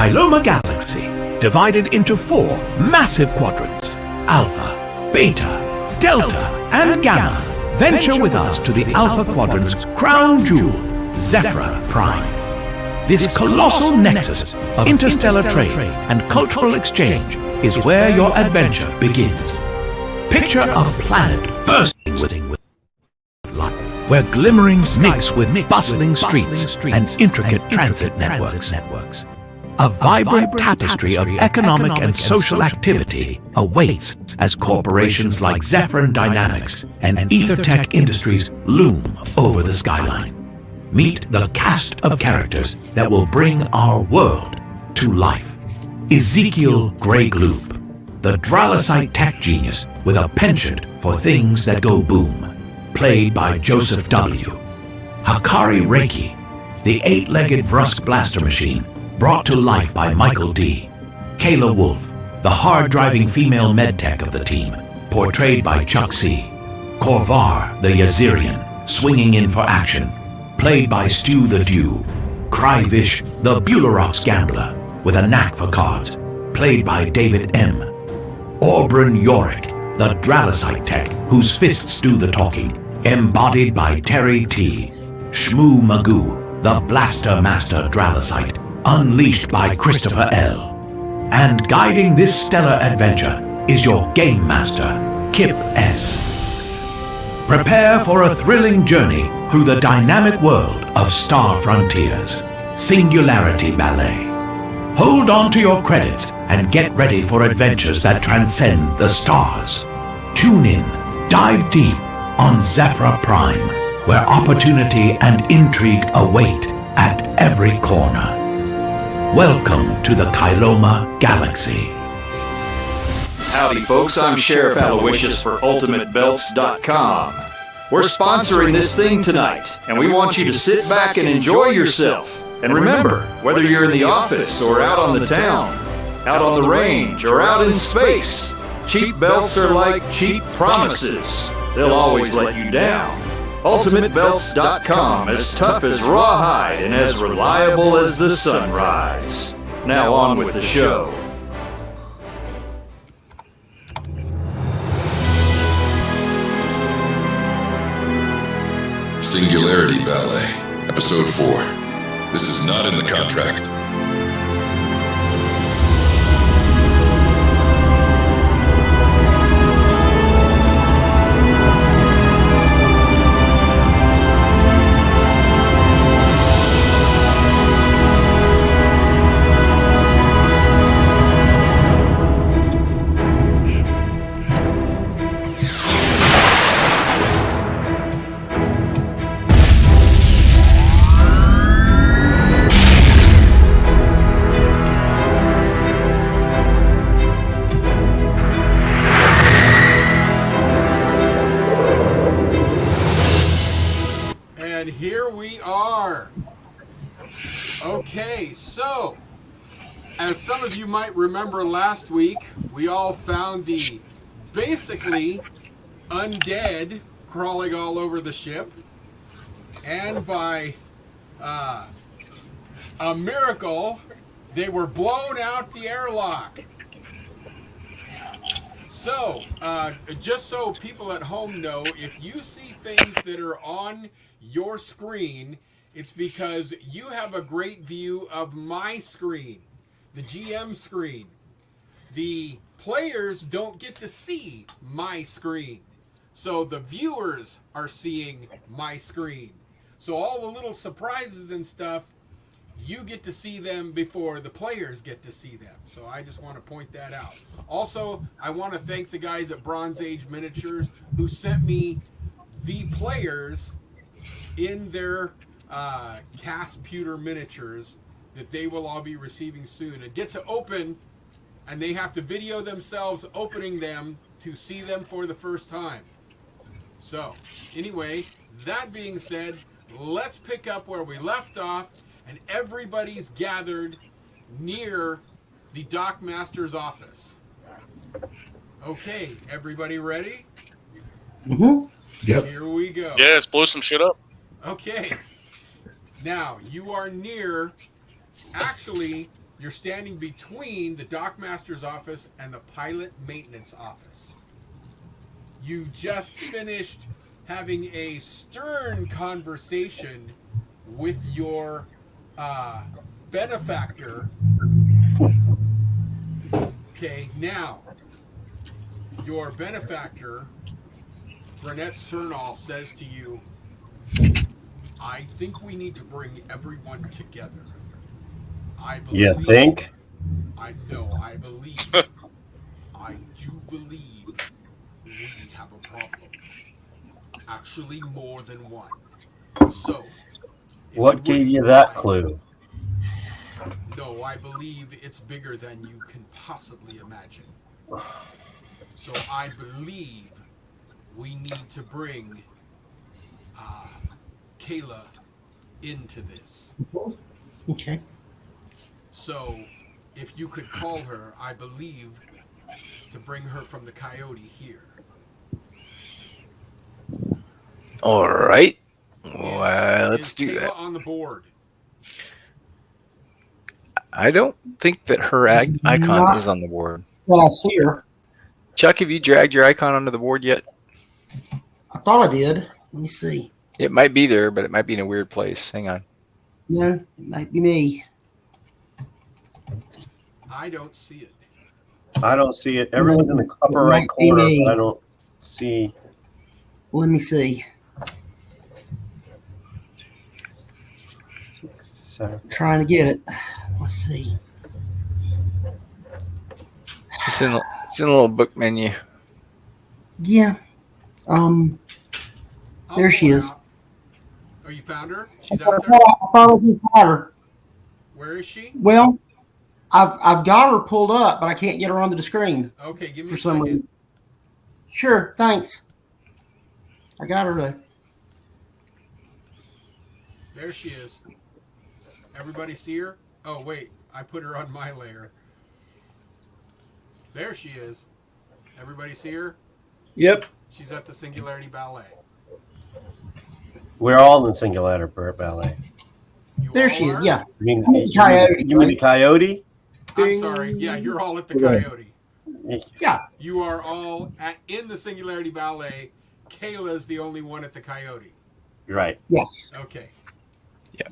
Kyloma Galaxy, divided into 4 massive quadrants: Alpha, Beta, Delta, and Gamma. Venture with us to the Alpha Quadrant's crown jewel, Zephyr Prime. This colossal nexus of interstellar trade and cultural exchange is where your adventure begins. Picture a planet bursting with life, where glimmering mix with bustling streets and intricate transit networks. A vibrant tapestry of economic and social activity awaits as corporations like Zephyr Dynamics and EtherTech Industries loom over the skyline. Meet the cast of characters that will bring our world to life. Ezekiel Grey Gloop, the Dralosite tech genius with a penchant for things that go boom, played by Joseph W. Hakari Reiki, the 8-legged Vrusk blaster machine, brought to life by Michael D. Kayla Wolf, the hard-driving female medtech of the team, portrayed by Chuck C. Korvar, the Yazirian, swinging in for action, played by Stu the Dew. Kryvish, the Bulerox gambler, with a knack for cards, played by David M. Orbran Yorick, the Dralosite tech, whose fists do the talking, embodied by Terry T. Shmoo Magoo, the Blaster Master Dralosite, unleashed by Christopher L. And guiding this stellar adventure is your Game Master, Kip S. Prepare for a thrilling journey through the dynamic world of Star Frontiers, Singularity Ballet. Hold on to your credits and get ready for adventures that transcend the stars. Tune in, dive deep on Zephyr Prime, where opportunity and intrigue await at every corner. Welcome to the Kyloma Galaxy. Howdy folks, I'm Sheriff Aloysius for UltimateBelts.com. We're sponsoring this thing tonight, and we want you to sit back and enjoy yourself. And remember, whether you're in the office or out on the town, out on the range or out in space, cheap belts are like cheap promises. They'll always let you down. UltimateBelts.com, as tough as rawhide and as reliable as the sunrise. Now on with the show. Singularity Ballet, Episode 4. This is not in the contract. Okay, so, as some of you might remember last week, we all found the basically undead crawling all over the ship, and by a miracle, they were blown out the airlock. So, just so people at home know, if you see things that are on your screen, it's because you have a great view of my screen, the GM screen. The players don't get to see my screen. So the viewers are seeing my screen. So all the little surprises and stuff, you get to see them before the players get to see them. So I just want to point that out. Also, I want to thank the guys at Bronze Age Miniatures who sent me the players in their Casputer miniatures that they will all be receiving soon and get to open, and they have to video themselves opening them to see them for the first time. So anyway, that being said, let's pick up where we left off, and everybody's gathered near the Dockmaster's office. Okay, everybody ready? Mm-hmm. Yep. Here we go. Yeah, let's blow some shit up. Okay. Now, you are near, actually, You're standing between the dockmaster's office and the pilot maintenance office. You just finished having a stern conversation with your benefactor. Okay, now, your benefactor, Renette Cernal, says to you, I think we need to bring everyone together. I believe, You think? I believe. I do believe we have a problem. Actually, more than one. So, What gave you that clue? No, I believe it's bigger than you can possibly imagine. So I believe we need to bring Kayla into this. Okay. So if you could call her, I believe, to bring her from the Coyote here. All right. Well, let's do Kayla that. on the board? I don't think that her icon is on the board. Well, I see her. Chuck, have you dragged your icon onto the board yet? I thought I did. Let me see. It might be there, but it might be in a weird place. Hang on. No, it might be me. I don't see it. I don't see it. Everyone's in the upper right corner, but I don't see. Let me see. 6, 7. I'm trying to get it. Let's see. It's in a little book menu. Yeah. There she is. Oh, you found her? I She's out there? thought it was her. Where is she? Well, I've got her pulled up, but I can't get her onto the screen. Okay, give me for a some second. reason. Sure, thanks. I got her though. There she is. Everybody see her? Oh, wait. I put her on my layer. There she is. Everybody see her? Yep. She's at the Singularity Ballet. We're all in the Singularity Ballet. You There all she is. are? Yeah. You mean, The Coyote, you mean the Coyote? I'm sorry. Yeah, you're all at the Coyote. Yeah. You are all in the Singularity Ballet. Kayla's the only one at the Coyote. Right. Yes. Okay. Yeah.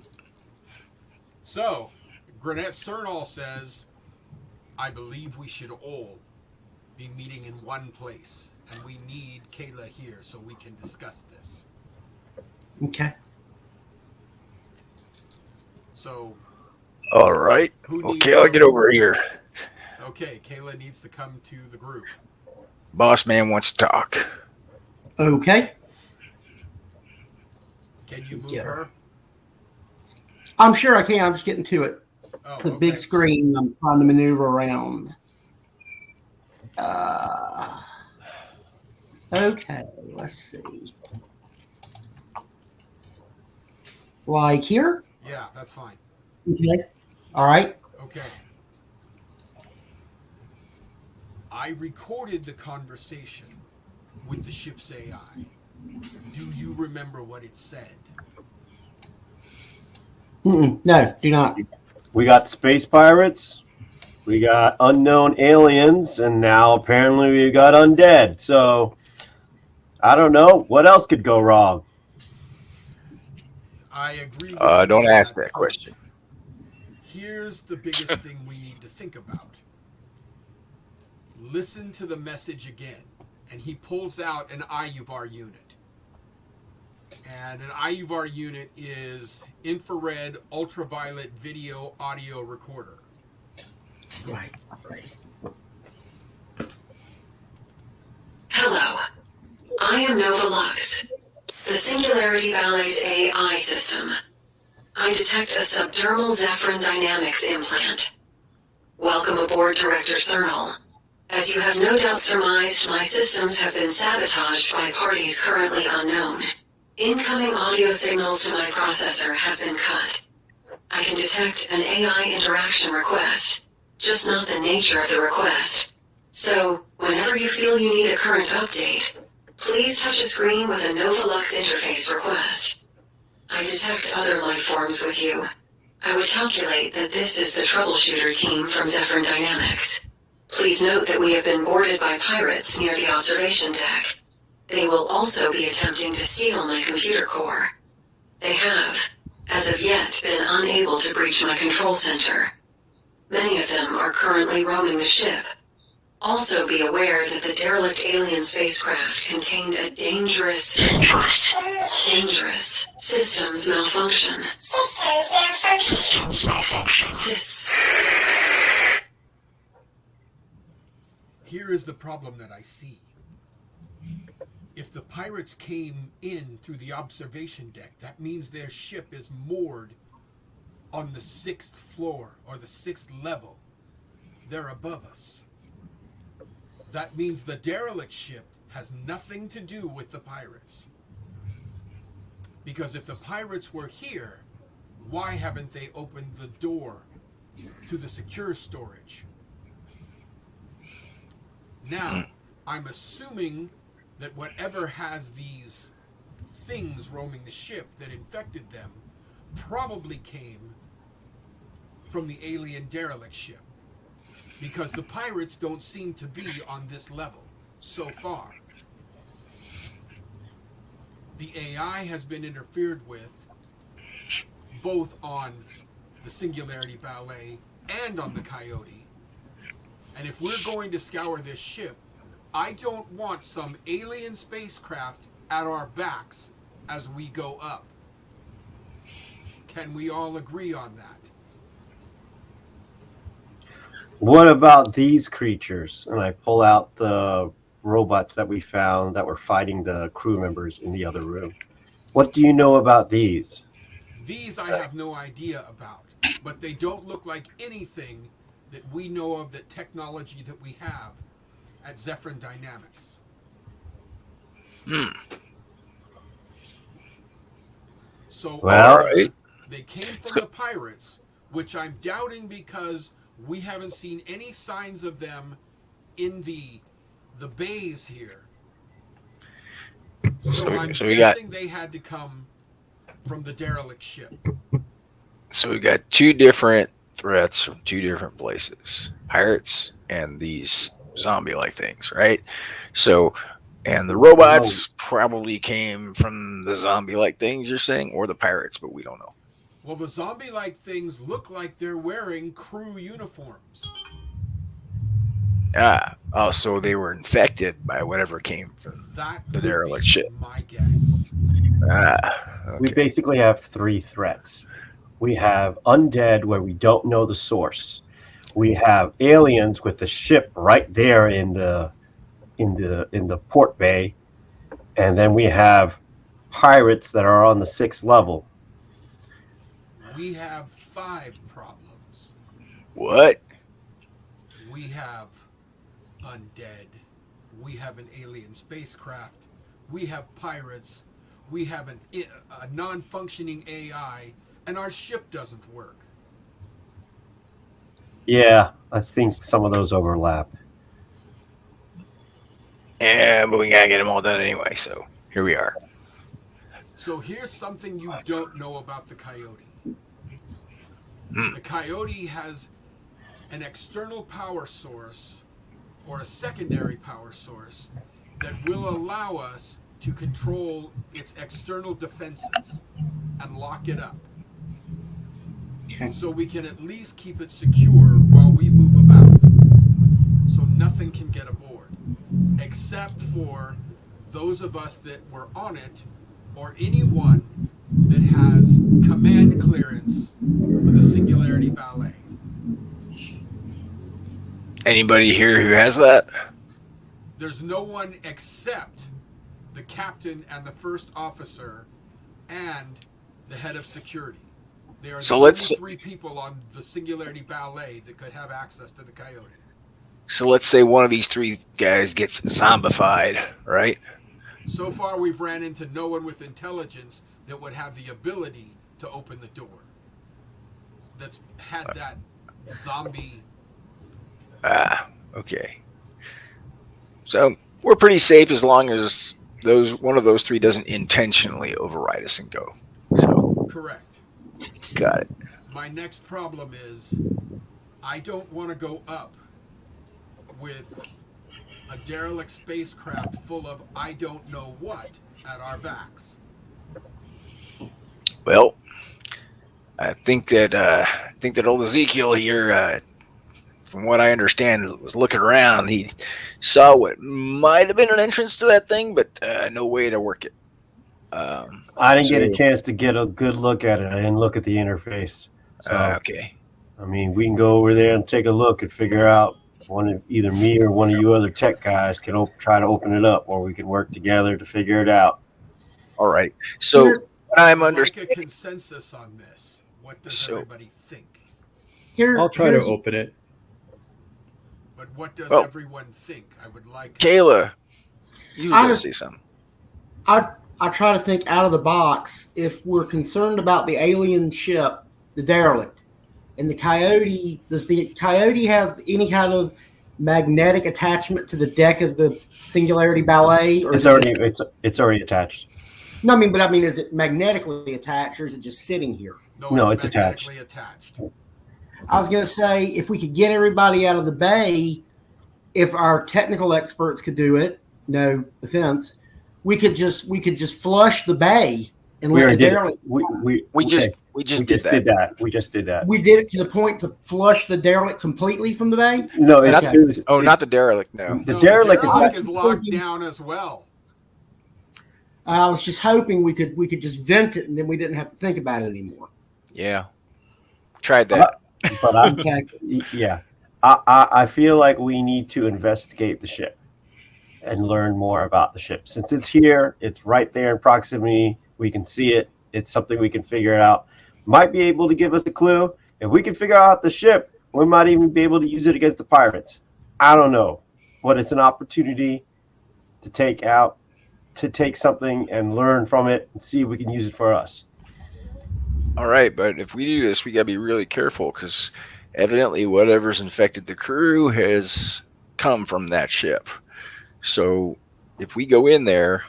So, Grenette Cernal says, I believe we should all be meeting in one place, and we need Kayla here so we can discuss this. Okay. So, All right. who needs Okay, I'll get over here. Okay, Kayla needs to come to the group. Boss man wants to talk. Okay. Can you move Get her. her? I'm sure I can. I'm just getting to it. Oh, It's a big screen. I'm trying to maneuver around. Okay, let's see. Like here? Yeah, that's fine. Okay. All right. Okay. I recorded the conversation with the ship's AI. Do you remember what it said? No, do not. We got space pirates. We got unknown aliens, and now apparently we've got undead. So, I don't know. What else could go wrong? I agree with you Don't on ask that that question. Here's the biggest thing we need to think about. Listen to the message again. And he pulls out an IUVAR unit. And an IUVAR unit is infrared ultraviolet video audio recorder. Right. Hello, I am Nova Lux, the Singularity Ballet's AI system. I detect a subdermal Zephyrin Dynamics implant. Welcome aboard, Director Cernal. As you have no doubt surmised, my systems have been sabotaged by parties currently unknown. Incoming audio signals to my processor have been cut. I can detect an AI interaction request, just not the nature of the request. So, whenever you feel you need a current update, please touch a screen with a Nova Lux interface request. I detect other life forms with you. I would calculate that this is the troubleshooter team from Zephyr Dynamics. Please note that we have been boarded by pirates near the observation deck. They will also be attempting to steal my computer core. They have, as of yet, been unable to breach my control center. Many of them are currently roaming the ship. Also be aware that the derelict alien spacecraft contained a dangerous systems malfunction. Here is the problem that I see. If the pirates came in through the observation deck, that means their ship is moored on the 6th floor or the 6th level. They're above us. That means the derelict ship has nothing to do with the pirates. Because if the pirates were here, why haven't they opened the door to the secure storage? Now, I'm assuming that whatever has these things roaming the ship that infected them probably came from the alien derelict ship. Because the pirates don't seem to be on this level so far. The AI has been interfered with both on the Singularity Ballet and on the Coyote. And if we're going to scour this ship, I don't want some alien spacecraft at our backs as we go up. Can we all agree on that? What about these creatures? And I pull out the robots that we found that were fighting the crew members in the other room. What do you know about these? These I have no idea about, but they don't look like anything that we know of, that technology that we have at Zephyr Dynamics. So well, they came from the pirates, which I'm doubting because we haven't seen any signs of them in the bays here. So I'm guessing they had to come from the derelict ship. So we got two different threats from two different places. Pirates and these zombie-like things, right? So, and the robots probably came from the zombie-like things you're saying, or the pirates, but we don't know. Well, the zombie-like things look like they're wearing crew uniforms. Oh, so they were infected by whatever came from the derelict ship. My guess. Okay. We basically have three threats. We have undead, where we don't know the source. We have aliens with the ship right there in the port bay, and then we have pirates that are on the 6th level. We have 5 problems. What? We have undead. We have an alien spacecraft. We have pirates. We have a non-functioning AI, and our ship doesn't work. Yeah, I think some of those overlap. Yeah, but we gotta get them all done anyway, so here we are. So here's something you don't know about the Coyote. The Coyote has an external power source, or a secondary power source, that will allow us to control its external defenses and lock it up. Okay. So we can at least keep it secure while we move about. So nothing can get aboard, except for those of us that were on it, or anyone that has command clearance with the Singularity Ballet. Anybody here who has that? There's no one except the captain and the first officer and the head of security. There are only 3 people on the Singularity Ballet that could have access to the Coyote. So let's say one of these 3 guys gets zombified, right? So far, we've ran into no one with intelligence that would have the ability to open the door. That's had that zombie. Okay. So we're pretty safe as long as one of those 3 doesn't intentionally override us and go. So Correct. got it. My next problem is I don't want to go up with a derelict spacecraft full of I don't know what at our backs. Well, I think that old Ezekiel here, from what I understand, was looking around. He saw what might have been an entrance to that thing, but no way to work it. I didn't get a chance to get a good look at it. I didn't look at the interface. So, okay. I mean, we can go over there and take a look and figure out either me or one of you other tech guys can try to open it up, or we can work together to figure it out. All right. So I'm understanding a consensus on this. What does everybody think? I'll try to open it. But what does everyone think? I would like Kayla. You were going to say something. I try to think out of the box. If we're concerned about the alien ship, the derelict, and the Coyote, does the Coyote have any kind of magnetic attachment to the deck of the Singularity Ballet? Or it's already attached. No, I mean, is it magnetically attached, or is it just sitting here? No, it's attached. I was going to say, if we could get everybody out of the bay, if our technical experts could do it, no offense, we could just flush the bay and let the derelict. We just did that. We just did that. We did it to the point to flush the derelict completely from the bay. No, not the derelict. No, the derelict is locked down as well. I was just hoping we could just vent it and then we didn't have to think about it anymore. Yeah, tried that. But I feel like we need to investigate the ship and learn more about the ship. Since it's here, it's right there in proximity. We can see it. It's something we can figure out. Might be able to give us a clue. If we can figure out the ship, we might even be able to use it against the pirates. I don't know, but it's an opportunity to take something and learn from it and see if we can use it for us. All right, but if we do this, we got to be really careful because evidently whatever's infected the crew has come from that ship. So if we go in there,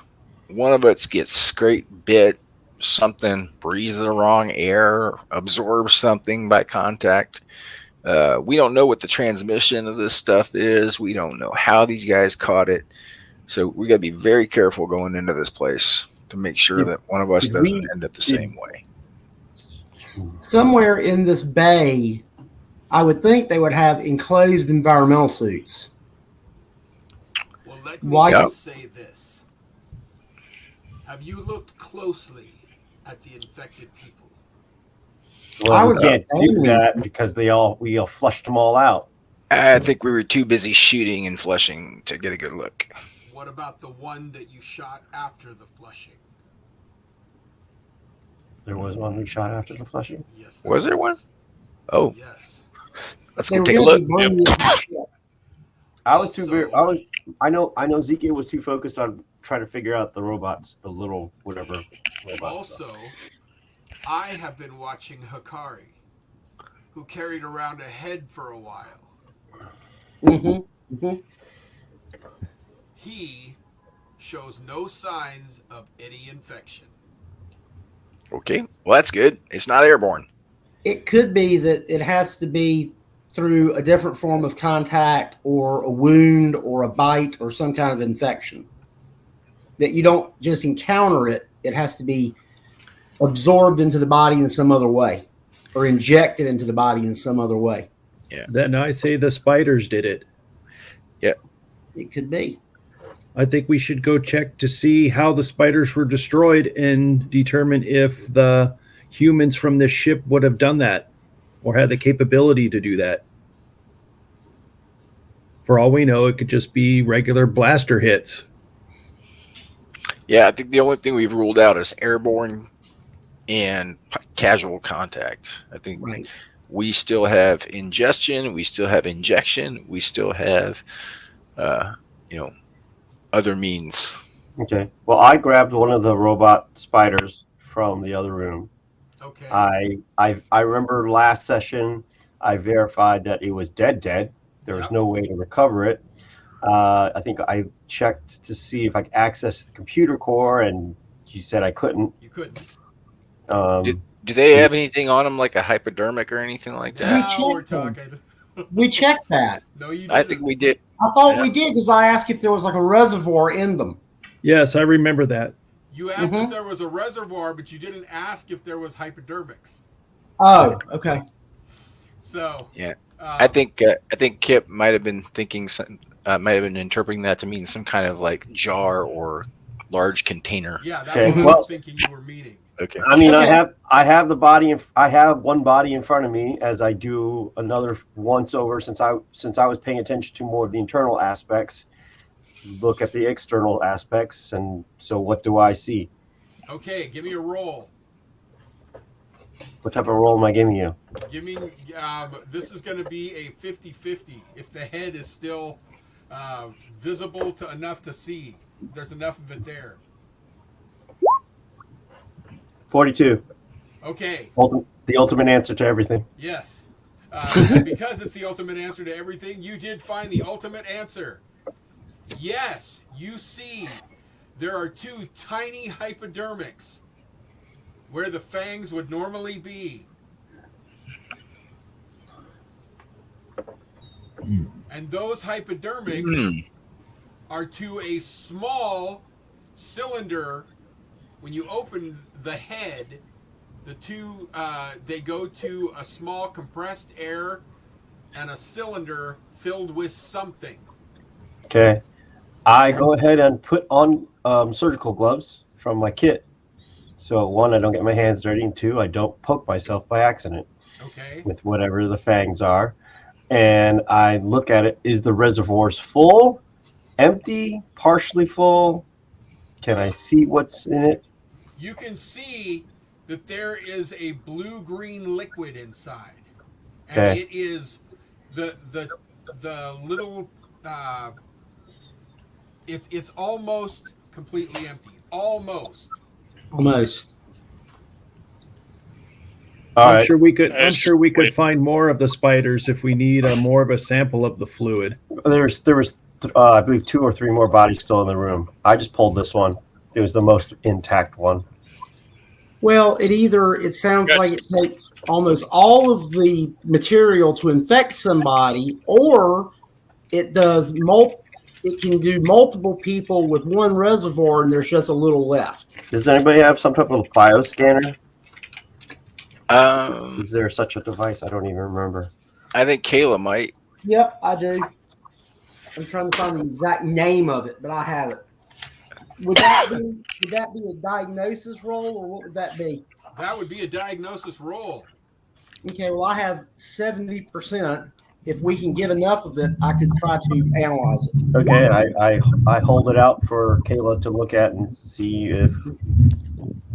one of us gets scraped, bit, something, breathes the wrong air, absorbs something by contact. We don't know what the transmission of this stuff is. We don't know how these guys caught it. So we got to be very careful going into this place to make sure that one of us doesn't end up the same way. Somewhere in this bay, I would think they would have enclosed environmental suits. Well, let me just say this. Have you looked closely at the infected people? Well, we can't do that because we all flushed them all out. I think we were too busy shooting and flushing to get a good look. What about the one that you shot after the flushing? There was one we shot after the flushing? Yes. Was there one? Oh. Yes. Let's go take a look. I was too busy. I know Ezekiel was too focused on trying to figure out the robots, the little whatever robots. Also, I have been watching Hikari, who carried around a head for a while. Mm-hmm. Mm-hmm. He shows no signs of any infection. Okay, well that's good. It's not airborne. It could be that it has to be through a different form of contact or a wound or a bite or some kind of infection. That you don't just encounter it. It has to be absorbed into the body in some other way or injected into the body in some other way. Yeah. Then I say the spiders did it. Yeah. It could be. I think we should go check to see how the spiders were destroyed and determine if the humans from this ship would have done that or had the capability to do that. For all we know, it could just be regular blaster hits. Yeah, I think the only thing we've ruled out is airborne and casual contact. I think we still have ingestion, we still have injection, we still have, other means. Okay. Well, I grabbed one of the robot spiders from the other room. Okay. I remember last session I verified that it was dead. There was no way to recover it. I think I checked to see if I could access the computer core, and you said I couldn't. You couldn't. Do they have anything on them like a hypodermic or anything like that? Now we're talking. We checked that. No, you didn't. I think we did. I thought we did because I asked if there was like a reservoir in them. Yes, I remember that. You asked if there was a reservoir, but you didn't ask if there was hypodermics. Oh, okay. So yeah, I think Kip might have been thinking might have been interpreting that to mean some kind of like jar or large container. Yeah, that's what I was thinking you were meaning. Okay. I mean, I have the body. I have one body in front of me as I do another once over since I was paying attention to more of the internal aspects. Look at the external aspects, and so what do I see? Okay, give me a roll. What type of roll am I giving you? Give me. This is going to be a 50-50. If the head is still visible enough to see, there's enough of it there. 42. Okay. The ultimate answer to everything. Yes. And because it's the ultimate answer to everything, you did find the ultimate answer. Yes, you see there are two tiny hypodermics where the fangs would normally be. And those hypodermics are to a small cylinder. When you open the head, the two, they go to a small compressed air and a cylinder filled with something. Okay. I go ahead and put on surgical gloves from my kit. So one, I don't get my hands dirty, and two, I don't poke myself by accident. Okay. With whatever the fangs are. And I look at it. Is the reservoirs full, empty, partially full? Can I see what's in it? You can see that there is a blue-green liquid inside. And it is the little it's almost completely empty. Almost. I'm sure we could find more of the spiders if we need more of a sample of the fluid. There was I believe 2 or 3 more bodies still in the room. I just pulled this one. It was the most intact one. Well, it sounds like it takes almost all of the material to infect somebody, or it does it can do multiple people with one reservoir, and there's just a little left. Does anybody have some type of bioscanner? Is there such a device? I don't even remember. I think Kayla might. Yep, I do. I'm trying to find the exact name of it, but I have it. Would that be a diagnosis roll, or what would that be? That would be a diagnosis roll. Okay, well, I have 70%. If we can get enough of it, I could try to analyze it. Okay, I hold it out for Kayla to look at and see if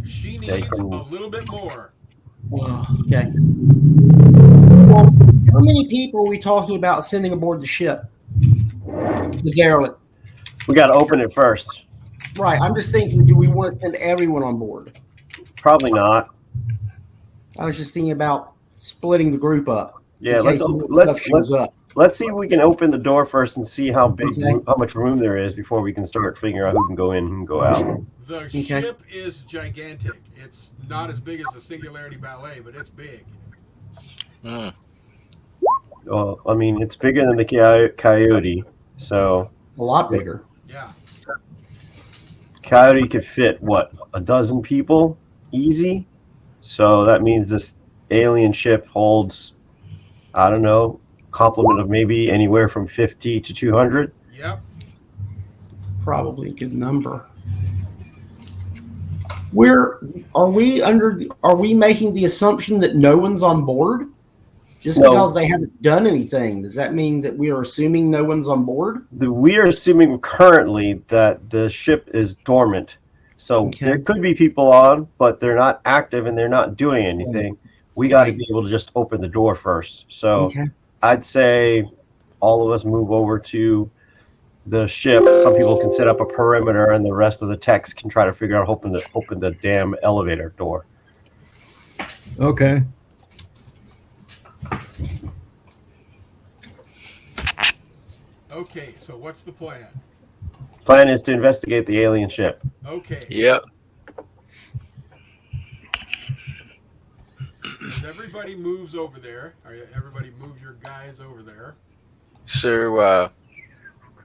she needs a little bit more. Okay. Well, how many people are we talking about sending aboard the ship? The derelict. We got to open it first. Right. I'm just thinking, do we want to send everyone on board? Probably not. I was just thinking about splitting the group up. Yeah, let's see if we can open the door first and see how much room there is before we can start figuring out who can go in and who can go out. The ship is gigantic. It's not as big as the Singularity Ballet, but it's big. Well, I mean, it's bigger than the Coyote, so a lot bigger. Yeah. Coyote could fit what, 12 people easy. So that means this alien ship holds, I don't know, complement of maybe anywhere from 50 to 200. Yep. Probably a good number. Are we making the assumption that no one's on board? Just because they haven't done anything, does that mean that we are assuming no one's on board? We are assuming currently that the ship is dormant. So there could be people on, but they're not active and they're not doing anything. We got to be able to just open the door first. So I'd say all of us move over to the ship. Some people can set up a perimeter, and the rest of the techs can try to figure out how to open the damn elevator door. Okay. Okay, so what's the plan? Plan is to investigate the alien ship. Okay. Yep. everybody moves over there. Everybody move your guys over there. So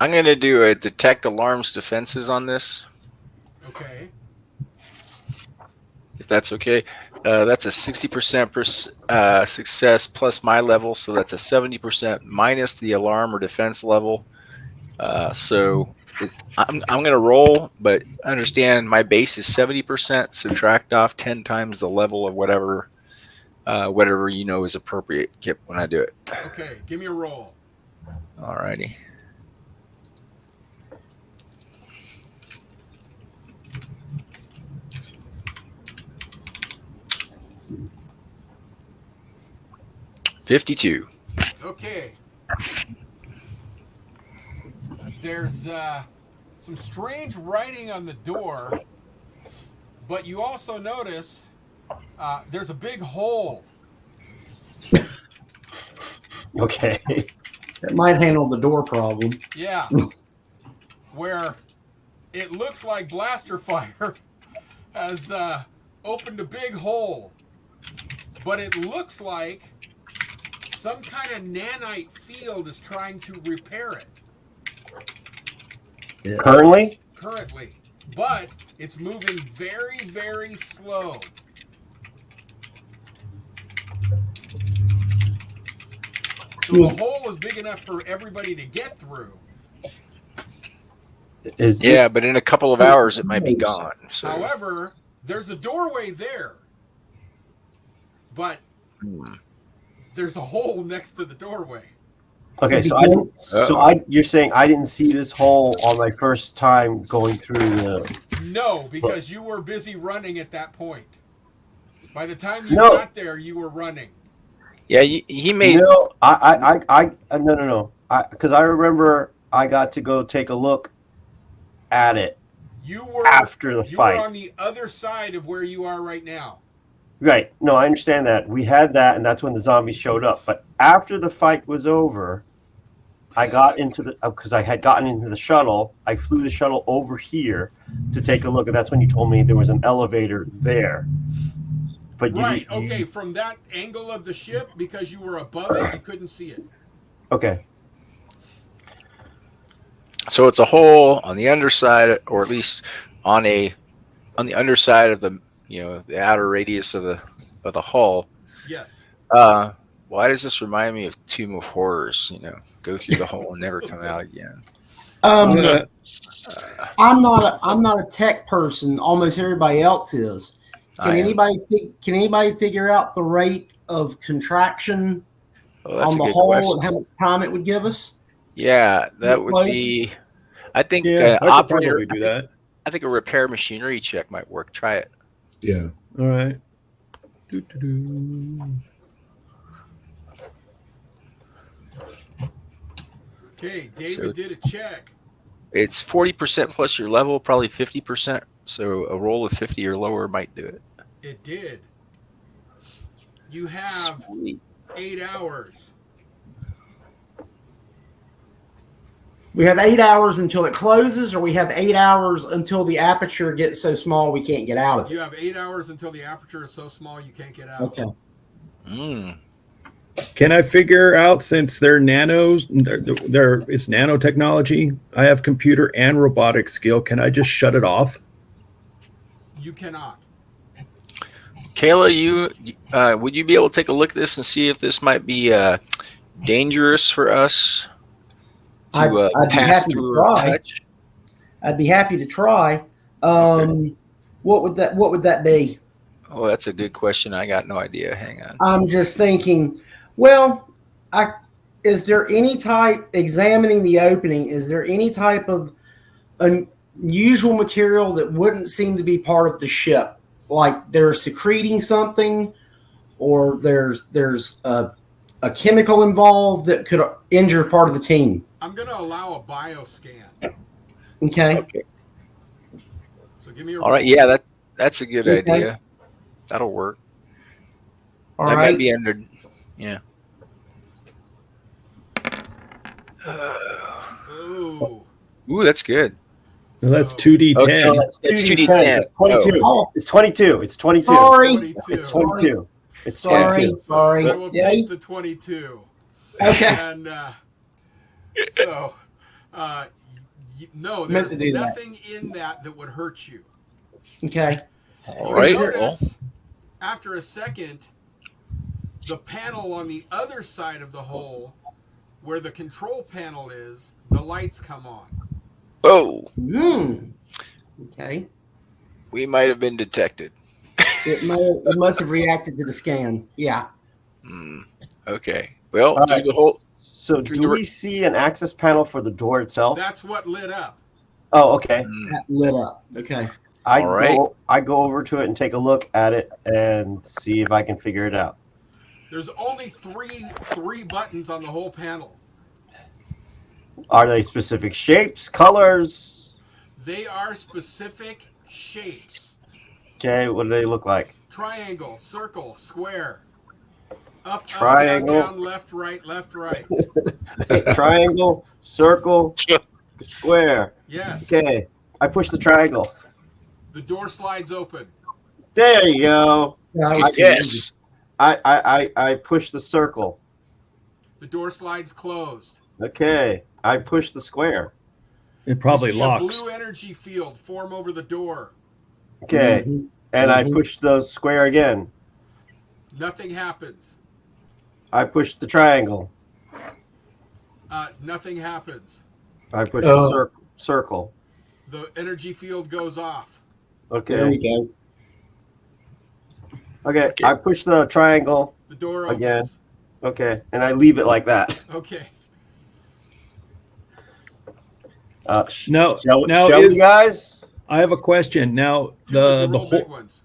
I'm going to do a detect alarms defenses on this. Okay. If that's okay. That's a 60% success plus my level, so that's a 70% minus the alarm or defense level. I'm going to roll, but understand my base is 70%. Subtract off 10 times the level of whatever you know is appropriate, Kip, when I do it. Okay, give me a roll. Alrighty. $52. Okay. There's some strange writing on the door, but you also notice there's a big hole. Okay. It might handle the door problem. Yeah. Where it looks like blaster fire has opened a big hole. But it looks like some kind of nanite field is trying to repair it. Yeah. Currently? Currently. But it's moving very, very slow. So the hole is big enough for everybody to get through. But in a couple of hours it might be gone. So. However, there's a doorway there. But there's a hole next to the doorway. Okay, you're saying I didn't see this hole on my first time going through the... No, because you were busy running at that point. By the time you got there, you were running. Yeah, he made... No, no. Because I remember I got to go take a look at it after the fight. You were on the other side of where you are right now. Right. No, I understand that. We had that, and that's when the zombies showed up. But after the fight was over, I got into because I had gotten into the shuttle. I flew the shuttle over here to take a look, and that's when you told me there was an elevator there. But from that angle of the ship, because you were above it, you couldn't see it. Okay. So it's a hole on the underside, or at least on the underside of the the outer radius of the hull. Yes. Why does this remind me of Tomb of Horrors? Go through the hole and never come out again. I'm not a tech person. Almost everybody else is. Can anybody figure out the rate of contraction on the hole and how much time it would give us? Yeah, that would be. I think I could operator probably do that. I think a repair machinery check might work. Try it. Yeah. All right. Okay, David did a check. It's 40% plus your level, probably 50%. So a roll of 50 or lower might do it. It did. You have 8 hours. We have 8 hours until it closes, or we have 8 hours until the aperture gets so small we can't get out of it. You have 8 hours until the aperture is so small you can't get out. Okay. Can I figure out, since they're nanos, it's nanotechnology, I have computer and robotics skill, can I just shut it off? You cannot. Kayla, would you be able to take a look at this and see if this might be dangerous for us to pass through or touch? I'd be happy to try. Okay. What would that be? Oh, that's a good question. I got no idea. Hang on. I'm just thinking. Well, is there any type, examining the opening, is there any type of unusual material that wouldn't seem to be part of the ship? Like they're secreting something, or there's a chemical involved that could injure part of the team? I'm going to allow a bioscan. Okay. So give me a All right. Yeah, that's a good idea. That'll work. All that right. might be under. Yeah. Ooh, that's good. Well, that's 2d10. It's 2d10. It's 22. Oh. It's 22. It's 22. Sorry. It's 22. It's Sorry, 22. sorry. I will Yeah, take the 22. okay. And so, no, Meant there's to do that. nothing in that would hurt you. Okay. All You right. notice, after a second, the panel on the other side of the hole, where the control panel is, the lights come on. Oh, Okay. we might have been detected. It must have reacted to the scan. Yeah. Okay. Well, All through right. the whole. So through do the- we see an access panel for the door itself? That's what lit up. Oh, okay. That lit up. Okay. I All right. go over to it and take a look at it and see if I can figure it out. There's only three buttons on the whole panel. Are they specific shapes, colors? They are specific shapes. Okay, what do they look like? Triangle, circle, square. Up, Triangle. up, down, down, left, right, left, right. Triangle, circle, square. Yes. Okay, I push the triangle. The door slides open. There you go. Yeah, that was too Yes. easy. I push the circle. The door slides closed. Okay, I push the square. It probably You see locks. a blue energy field form over the door. Okay, and I push the square again. Nothing happens. I push the triangle. Nothing happens. I push the circle. The energy field goes off. There we Okay. go. Okay, I push the triangle. The door opens. Again. Okay, and I leave it like that. Okay. No, Shall now we, is- guys? I have a question. Now Two of the real big hole ones.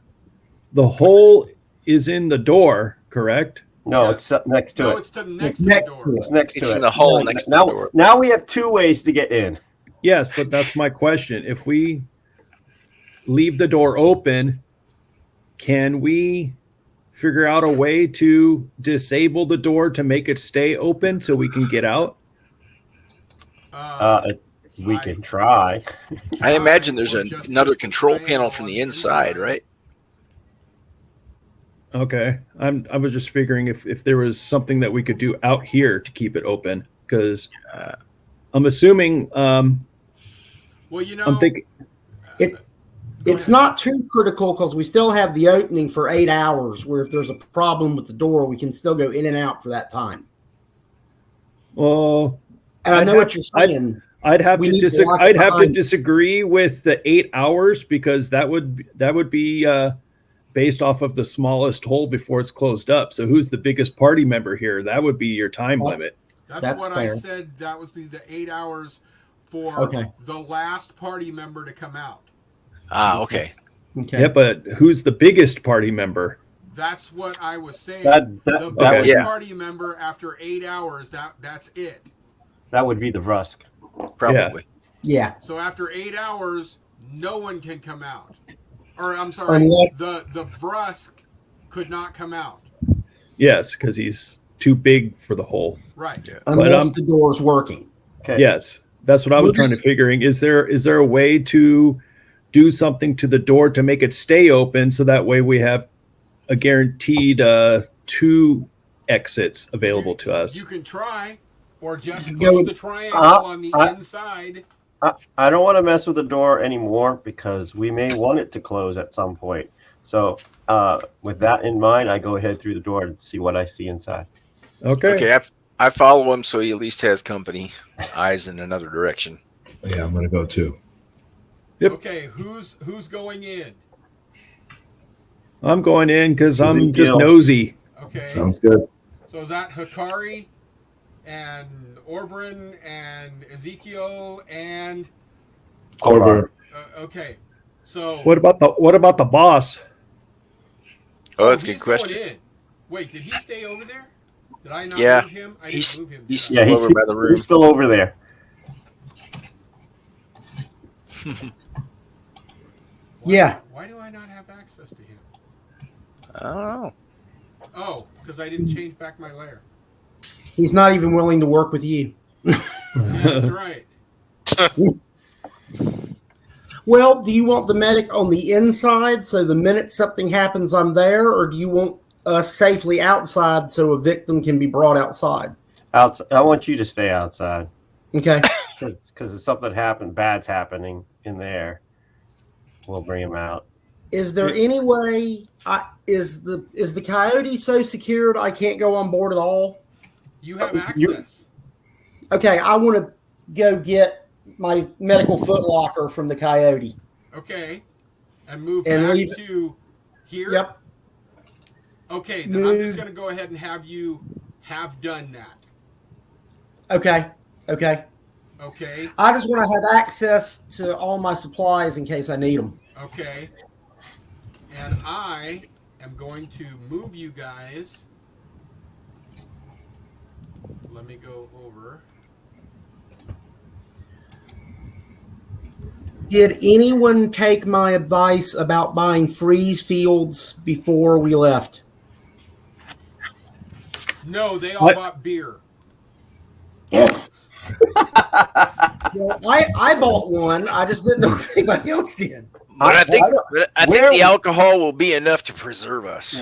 the hole is in the door, correct? No, Yes. it's up next to No, it. it's to It's next to the next door. to It's next It's to in it. the hole next to now, the door. now we have two ways to get in. Yes, but that's my question. If we leave the door open, can we figure out a way to disable the door to make it stay open so we can get out? We can try. I imagine there's Or just another push the control triangle panel from on the inside, right? Okay. I was just figuring if there was something that we could do out here to keep it open, because I'm assuming Well, you know, I'm thinking It's not too critical because we still have the opening for 8 hours where if there's a problem with the door, we can still go in and out for that time. well And I know what you're I'd- saying. I'd have We to need to lock it I'd have to behind. disagree with the 8 hours because that would be based off of the smallest hole before it's closed up. So who's the biggest party member here? That would be your time limit. that's what fair. I said. That was the 8 hours for Okay. the last party member to come out. Ah, okay. Okay. Yeah, but who's the biggest party member? That's what I was saying. That the that biggest yeah. party member after 8 hours. That's it. would be the Rusk. Probably. Yeah. So after 8 hours, no one can come out. Or I'm sorry, Unless- the Vrusk could not come out. Yes, because he's too big for the hole. Right. Unless the door's working. Okay. Yes, that's what I was We'll trying to just- figuring. Is there a way to do something to the door to make it stay open so that way we have a guaranteed 2 exits available to us? You can try, or just You push go- the triangle on the inside. I don't want to mess with the door anymore because we may want it to close at some point. So with that in mind, I go ahead through the door and see what I see inside. Okay. Okay, I follow him so he at least has company. Eyes in another direction. Yeah, I'm gonna go too. Yep. Okay, who's going in? I'm going in because I'm just Ezekiel. nosy. Okay. Sounds good. So is that Hikari and Orbrin and Ezekiel and Corver. okay. So What about the boss? Oh, that's a he's good question. going in. Wait, did he stay over there? Did I not Yeah, move him? I he's- didn't move him. he's- did I? Yeah, he's, over by the room. he's still over there. Yeah. Why do I not have access to him? I don't know. Oh, because I didn't change back my layer. He's not even willing to work with you. Yeah, that's right. Well, do you want the medic on the inside so the minute something happens, I'm there, or do you want us safely outside so a victim can be brought outside. Outside. I want you to stay outside. Okay. Because if something bad's happening in there, we'll bring him out. Is there any way? Is the Coyote so secured I can't go on board at all? You have access. Okay, I want to go get my medical footlocker from the Coyote. Okay, and move back to here. Yep. Okay, then I'm just going to go ahead and have you have done that. Okay. I just want to have access to all my supplies in case I need them. Okay. And I am going to move you guys. Let me go over. Did anyone take my advice about buying freeze fields before we left? No, they all bought beer. Well, I bought one. I just didn't know if anybody else did. But I think the alcohol will be enough to preserve us.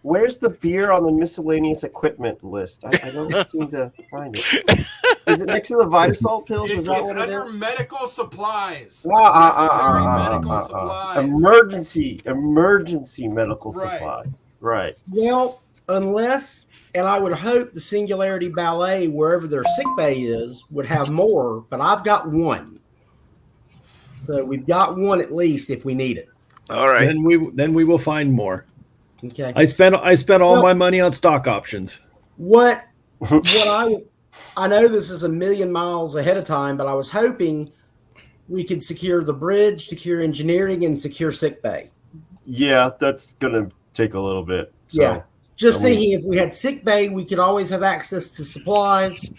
Where's the beer on the miscellaneous equipment list? I don't seem to find it. Is it next to the Vitasol pills? It's what under medical supplies. Necessary medical supplies. Emergency medical supplies. Right. Well, unless, and I would hope the Singularity Ballet, wherever their sick bay is, would have more, but I've got one. So we've got one at least if we need it. All right. Then we will find more. Okay. I spent all my money on stock options. What I know this is a million miles ahead of time, but I was hoping we could secure the bridge, secure engineering, and secure sick bay. Yeah, that's gonna take a little bit. So, yeah. Just thinking if we had sick bay, we could always have access to supplies.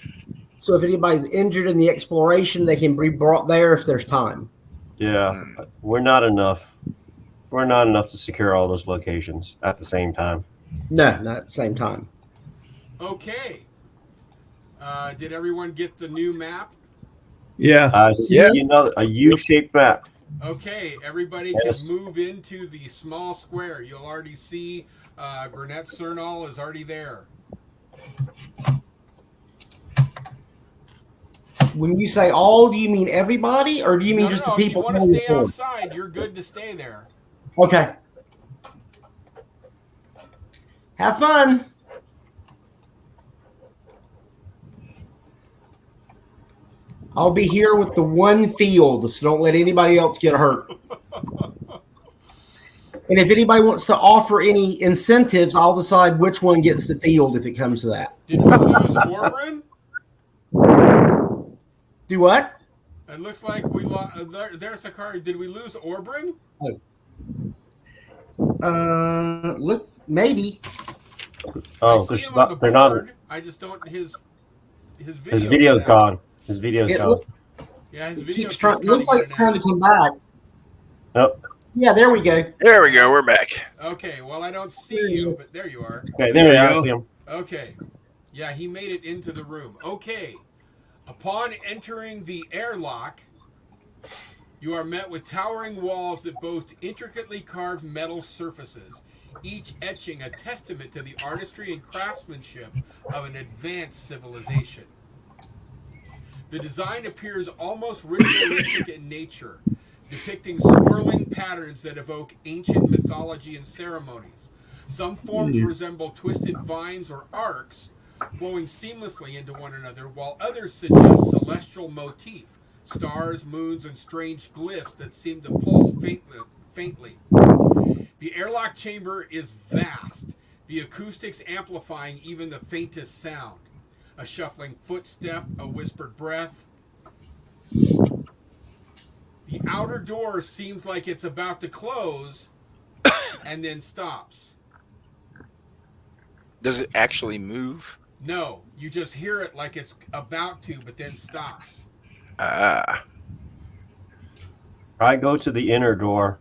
So if anybody's injured in the exploration, they can be brought there if there's time. Yeah, we're not enough. We're not enough to secure all those locations at the same time. No, not at the same time. Okay. Did everyone get the new map? Yeah. A U-shaped map. Okay, everybody can move into the small square. You'll already see Grenette Cernal is already there. When you say all, do you mean everybody, or do you mean the people? If you want to stay outside, you're good to stay there. Okay. Have fun. I'll be here with the one field, so don't let anybody else get hurt. And if anybody wants to offer any incentives, I'll decide which one gets the field if it comes to that. Did we lose Orbrin? Do what? It looks like we lost. There's Sakari. Did we lose Orbrin? Look, maybe. Oh, they're not. I just don't. His video's gone. His video's gone. Yeah, his video looks like it's trying to come back. Nope. Yeah, there we go. There we go. We're back. Okay. Well, I don't see you, but there you are. Okay, there we go. I see him. Okay. Yeah, he made it into the room. Okay. Upon entering the airlock, you are met with towering walls that boast intricately carved metal surfaces, each etching a testament to the artistry and craftsmanship of an advanced civilization. The design appears almost ritualistic in nature, depicting swirling patterns that evoke ancient mythology and ceremonies. Some forms resemble twisted vines or arcs, flowing seamlessly into one another, while others suggest celestial motif, stars, moons, and strange glyphs that seem to pulse faintly. The airlock chamber is vast, the acoustics amplifying even the faintest sound. A shuffling footstep, a whispered breath. The outer door seems like it's about to close and then stops. Does it actually move? No, you just hear it like it's about to, but then stops. I go to the inner door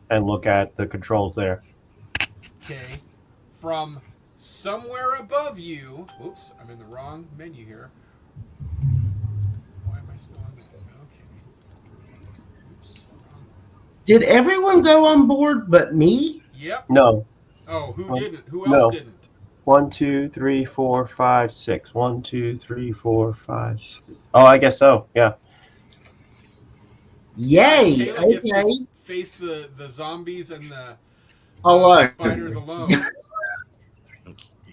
and look at the controls there. Okay. From somewhere above you, oops, I'm in the wrong menu here. Why am I still on that? Okay. Oops. Did everyone go on board but me? Yep. No. Oh, who One- didn't? Who no. else didn't? 1, 2, 3, 4, 5, 6. 1, 2, 3, 4, 5, 6. Oh, I guess so. Yeah. Yay! Kayla gets Okay. to face the zombies and the spiders alone.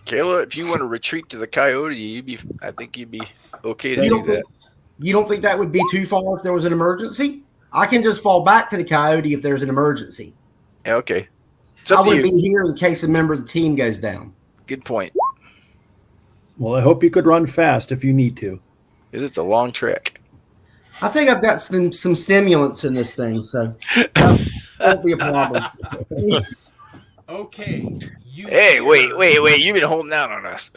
Kayla, if you want to retreat to the coyote, I think you'd be okay to You do don't think, that. you don't think that would be too far if there was an emergency? I can just fall back to the coyote if there's an emergency. Yeah, okay. It's I up to wouldn't you. be here in case a member of the team goes down. Good point. Well, I hope you could run fast if you need to. Because it's a long trek. I think I've got some stimulants in this thing, so that won't be a problem. Okay. Hey, wait. You've been holding out on us.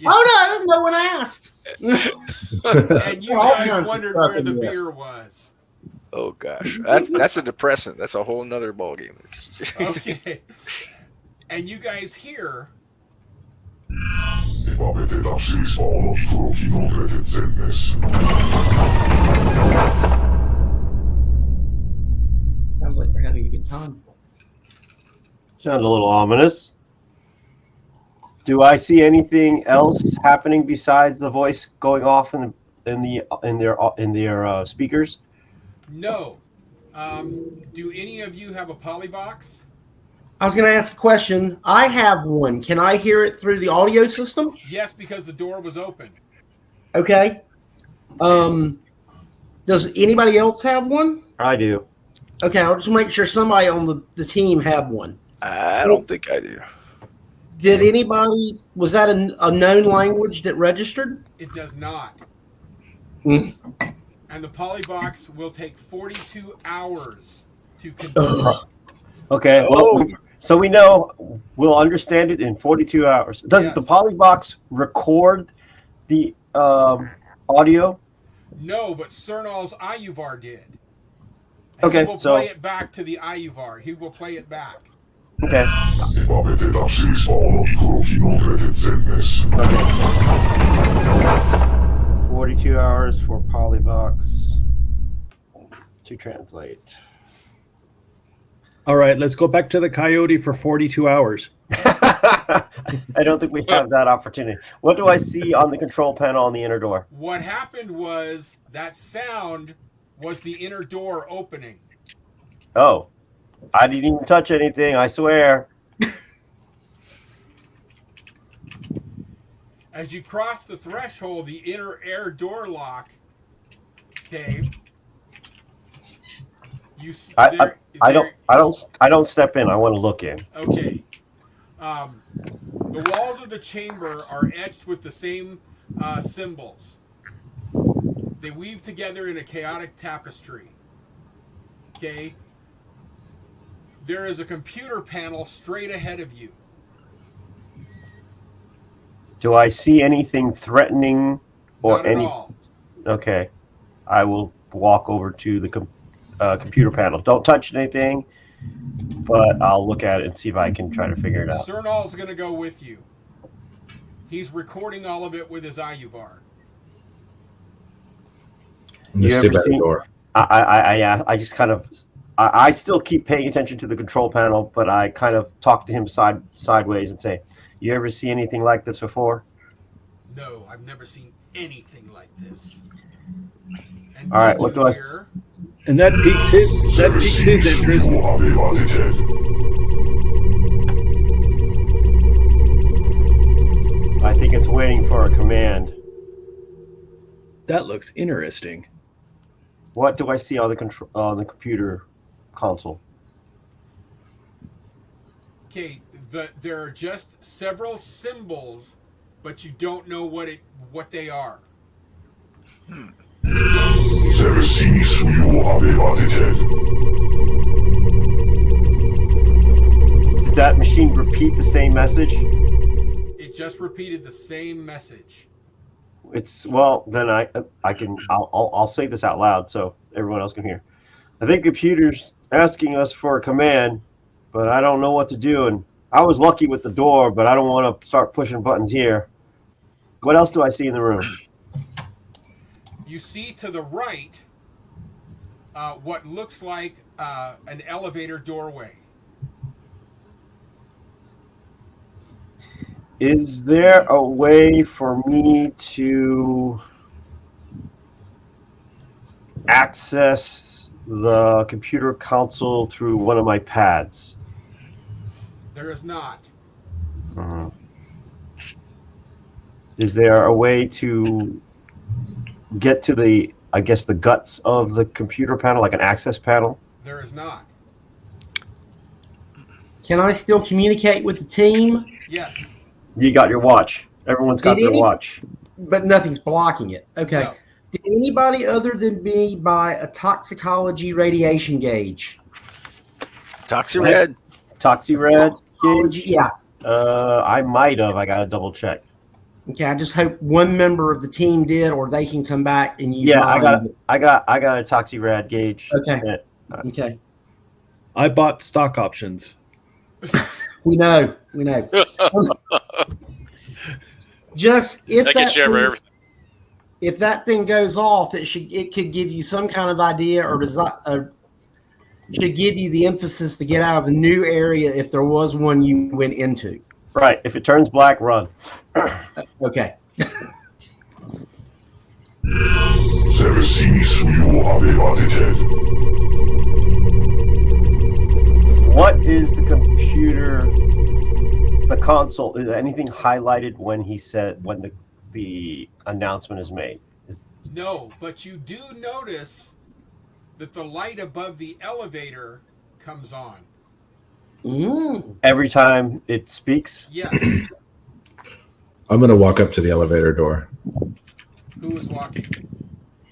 Oh, no one asked. And you All guys kinds of wondered stuff where in the this. beer was. Oh, gosh. That's a depressant. That's a whole nother ballgame. Okay. And you guys hear Sounds like they're having a good time. Sound a little ominous. Do I see anything else happening besides the voice going off in their speakers? no. Do any of you have a polybox? I was going to ask a question. I have one. Can I hear it through the audio system? Yes, because the door was open. Okay. Does anybody else have one? I do. Okay, I'll just make sure somebody on the team have one. I don't think I do. Did anybody, was that a known language that registered? It does not. Mm. And the polybox will take 42 hours to complete. Okay. Well, so we know we'll understand it in 42 hours. Does Yes. the polybox record the audio? No, but Cernal's IUVAR did. And Okay, he will so- play it back to the IUVAR. He will play it back. Okay. 42 hours for polybox to translate. All right, let's go back to the coyote for 42 hours. I don't think we have that opportunity. What do I see on the control panel on the inner door? What happened was that sound was the inner door opening. Oh, I didn't even touch anything, I swear. As you cross the threshold, the inner air door lock. Okay. You see, I don't step in. I want to look in. Okay. The walls of the chamber are etched with the same symbols. They weave together in a chaotic tapestry. Okay. There is a computer panel straight ahead of you. Do I see anything threatening or Not at any? all. Okay, I will walk over to the computer panel. Don't touch anything, but I'll look at it and see if I can try to figure it out. Cernal's going to go with you. He's recording all of it with his IUVAR. I'm gonna You stay ever by the seen- door. I just kind of I still keep paying attention to the control panel, but I kind of talk to him sideways and say, "You ever see anything like this before?" No, I've never seen anything like this. And All right, then what you do I? hear- And that piques his interest. I think it's waiting for a command. That looks interesting. What do I see on the computer console? Okay, there are just several symbols, but you don't know what they are. Did that machine repeat the same message? It just repeated the same message. It's well, then I'll say this out loud so everyone else can hear. I think the computer's asking us for a command, but I don't know what to do. And I was lucky with the door, but I don't want to start pushing buttons here. What else do I see in the room? You see to the right what looks like an elevator doorway. Is there a way for me to access the computer console through one of my pads? There is not. Is there a way to get to the guts of the computer panel, like an access panel? There is not. Can I still communicate with the team? Yes. You got your watch. Everyone's got their watch. But nothing's blocking it. Okay. No. Did anybody other than me buy a toxicology radiation gauge? Toxi-Red. Toxi-Red Toxicology, gauge? yeah. I might have. I got to double check. Okay, I just hope one member of the team did, or they can come back and use Yeah, mine. I got a Toxi-Rad gauge. Okay. Okay. I bought stock options. We know. Just if that thing goes off, it could give you some kind of idea or should give you the emphasis to get out of a new area if there was one you went into. Right. If it turns black, run. Okay. What is the computer, the console? Is anything highlighted when the announcement is made? No, but you do notice that the light above the elevator comes on. Every time it speaks? Yes. I'm going to walk up to the elevator door. Who is walking?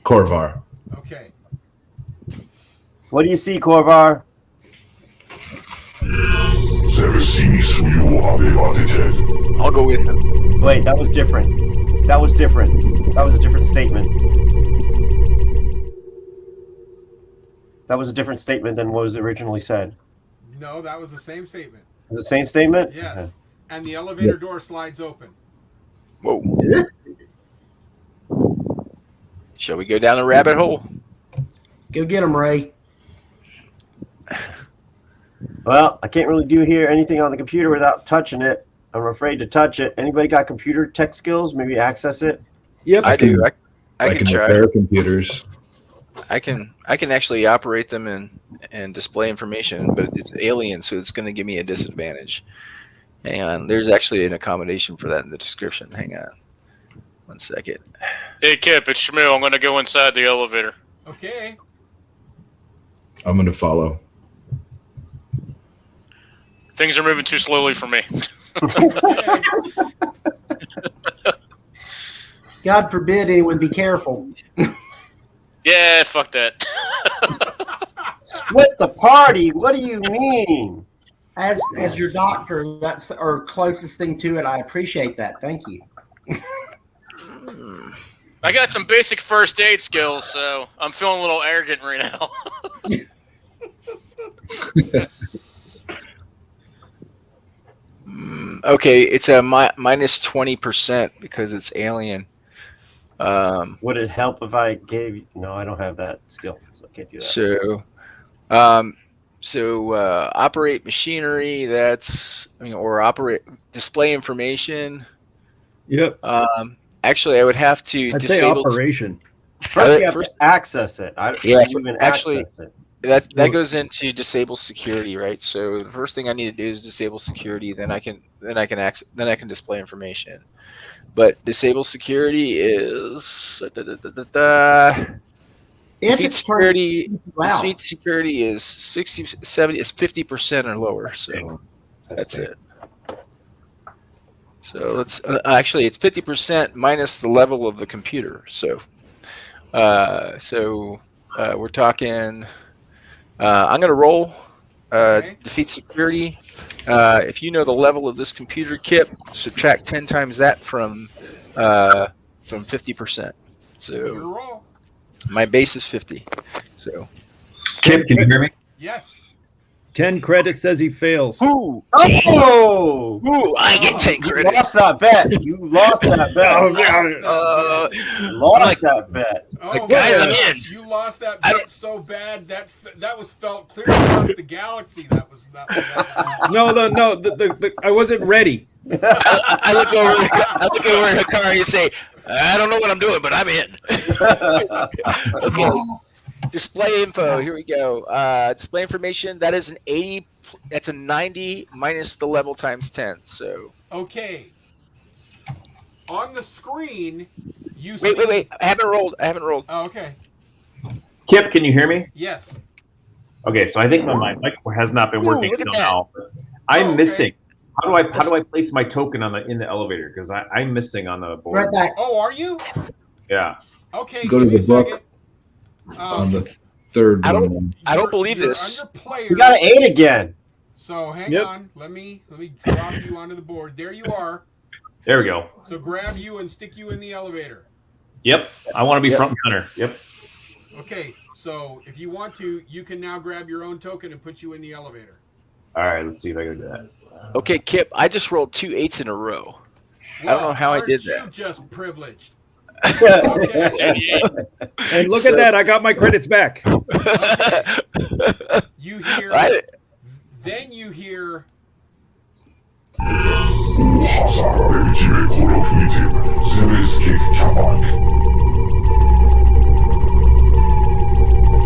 Korvar. Okay. What do you see, Korvar? I'll go with him. Wait, that was different. That was a different statement. That was a different statement than what was originally said. No, that was the same statement. Is it the same statement? Yes. Okay. And the elevator door slides open. Whoa. Shall we go down the rabbit hole? Go get him, Ray. Well, I can't really do here anything on the computer without touching it. I'm afraid to touch it. Anybody got computer tech skills? Maybe access it? Yep. I do. I can try. repair computers. I can actually operate them and display information, but it's alien, so it's going to give me a disadvantage. Hang on. There's actually an accommodation for that in the description. Hang on. 1 second. Hey, Kip, it's Shmuel. I'm going to go inside the elevator. Okay. I'm going to follow. Things are moving too slowly for me. Okay. God forbid anyone be careful. Yeah, fuck that. Split the party? What do you mean? As your doctor, that's our closest thing to it. I appreciate that. Thank you. I got some basic first aid skills, so I'm feeling a little arrogant right now. Okay, it's a minus 20% because it's alien. Would it help if I gave you... No, I don't have that skill, so I can't do that. So, operate machinery. That's or operate display information. Yep. Actually, I would have to I'd say disable operation. First, you have to access it. I Yeah, even actually- access it. that goes into disable security, right? So the first thing I need to do is disable security. Then I can display information. But disable security is defeat security. Wow. Defeat security is 60, 70, is 50% or lower. So that's it. So let's actually it's 50% minus the level of the computer. So we're talking. I'm going to roll defeat security. If you know the level of this computer kit, subtract 10 times that from 50%. So roll. my base is 50. So Kip, can you hear me? Yes. 10 credits says he fails. Ooh, Oh! ooh, I get 10 You credits. lost that bet. You lost that bet. Lost that bet. Oh, Guys, my I'm gosh, in. You lost that bet so bad that was felt clear across the galaxy. That was awesome. No. I wasn't ready. I look over at Hikari and say, I don't know what I'm doing, but I'm in. Okay. Display info. Here we go. Display information. That is an 80. That's a 90 minus the level times 10. So. Okay. On the screen, you see. Wait. I haven't rolled. Oh, okay. Kip, can you hear me? Yes. Okay, so I think my mic has not been working look at until that. now. I'm okay. missing. How do I place my token in the elevator? Because I'm missing on the board. Right back. Oh, are you? Yeah. Okay. Go give to me the a book. second. On the third I don't- one. I don't believe You're this. Under players. You got an 8 again. So hang Yep. on. Let me drop you onto the board. There you are. There we go. So grab you and stick you in the elevator. Yep. I want to be Yep. front runner. Yep. Okay. So if you want to, you can now grab your own token and put you in the elevator. All right. Let's see if I can do that. Okay, Kip. I just rolled 2 8s in a row. I don't know how I did that. Aren't you just privileged? It's Okay. 88. And look at that. I got my credits back. You hear. I- Then you hear.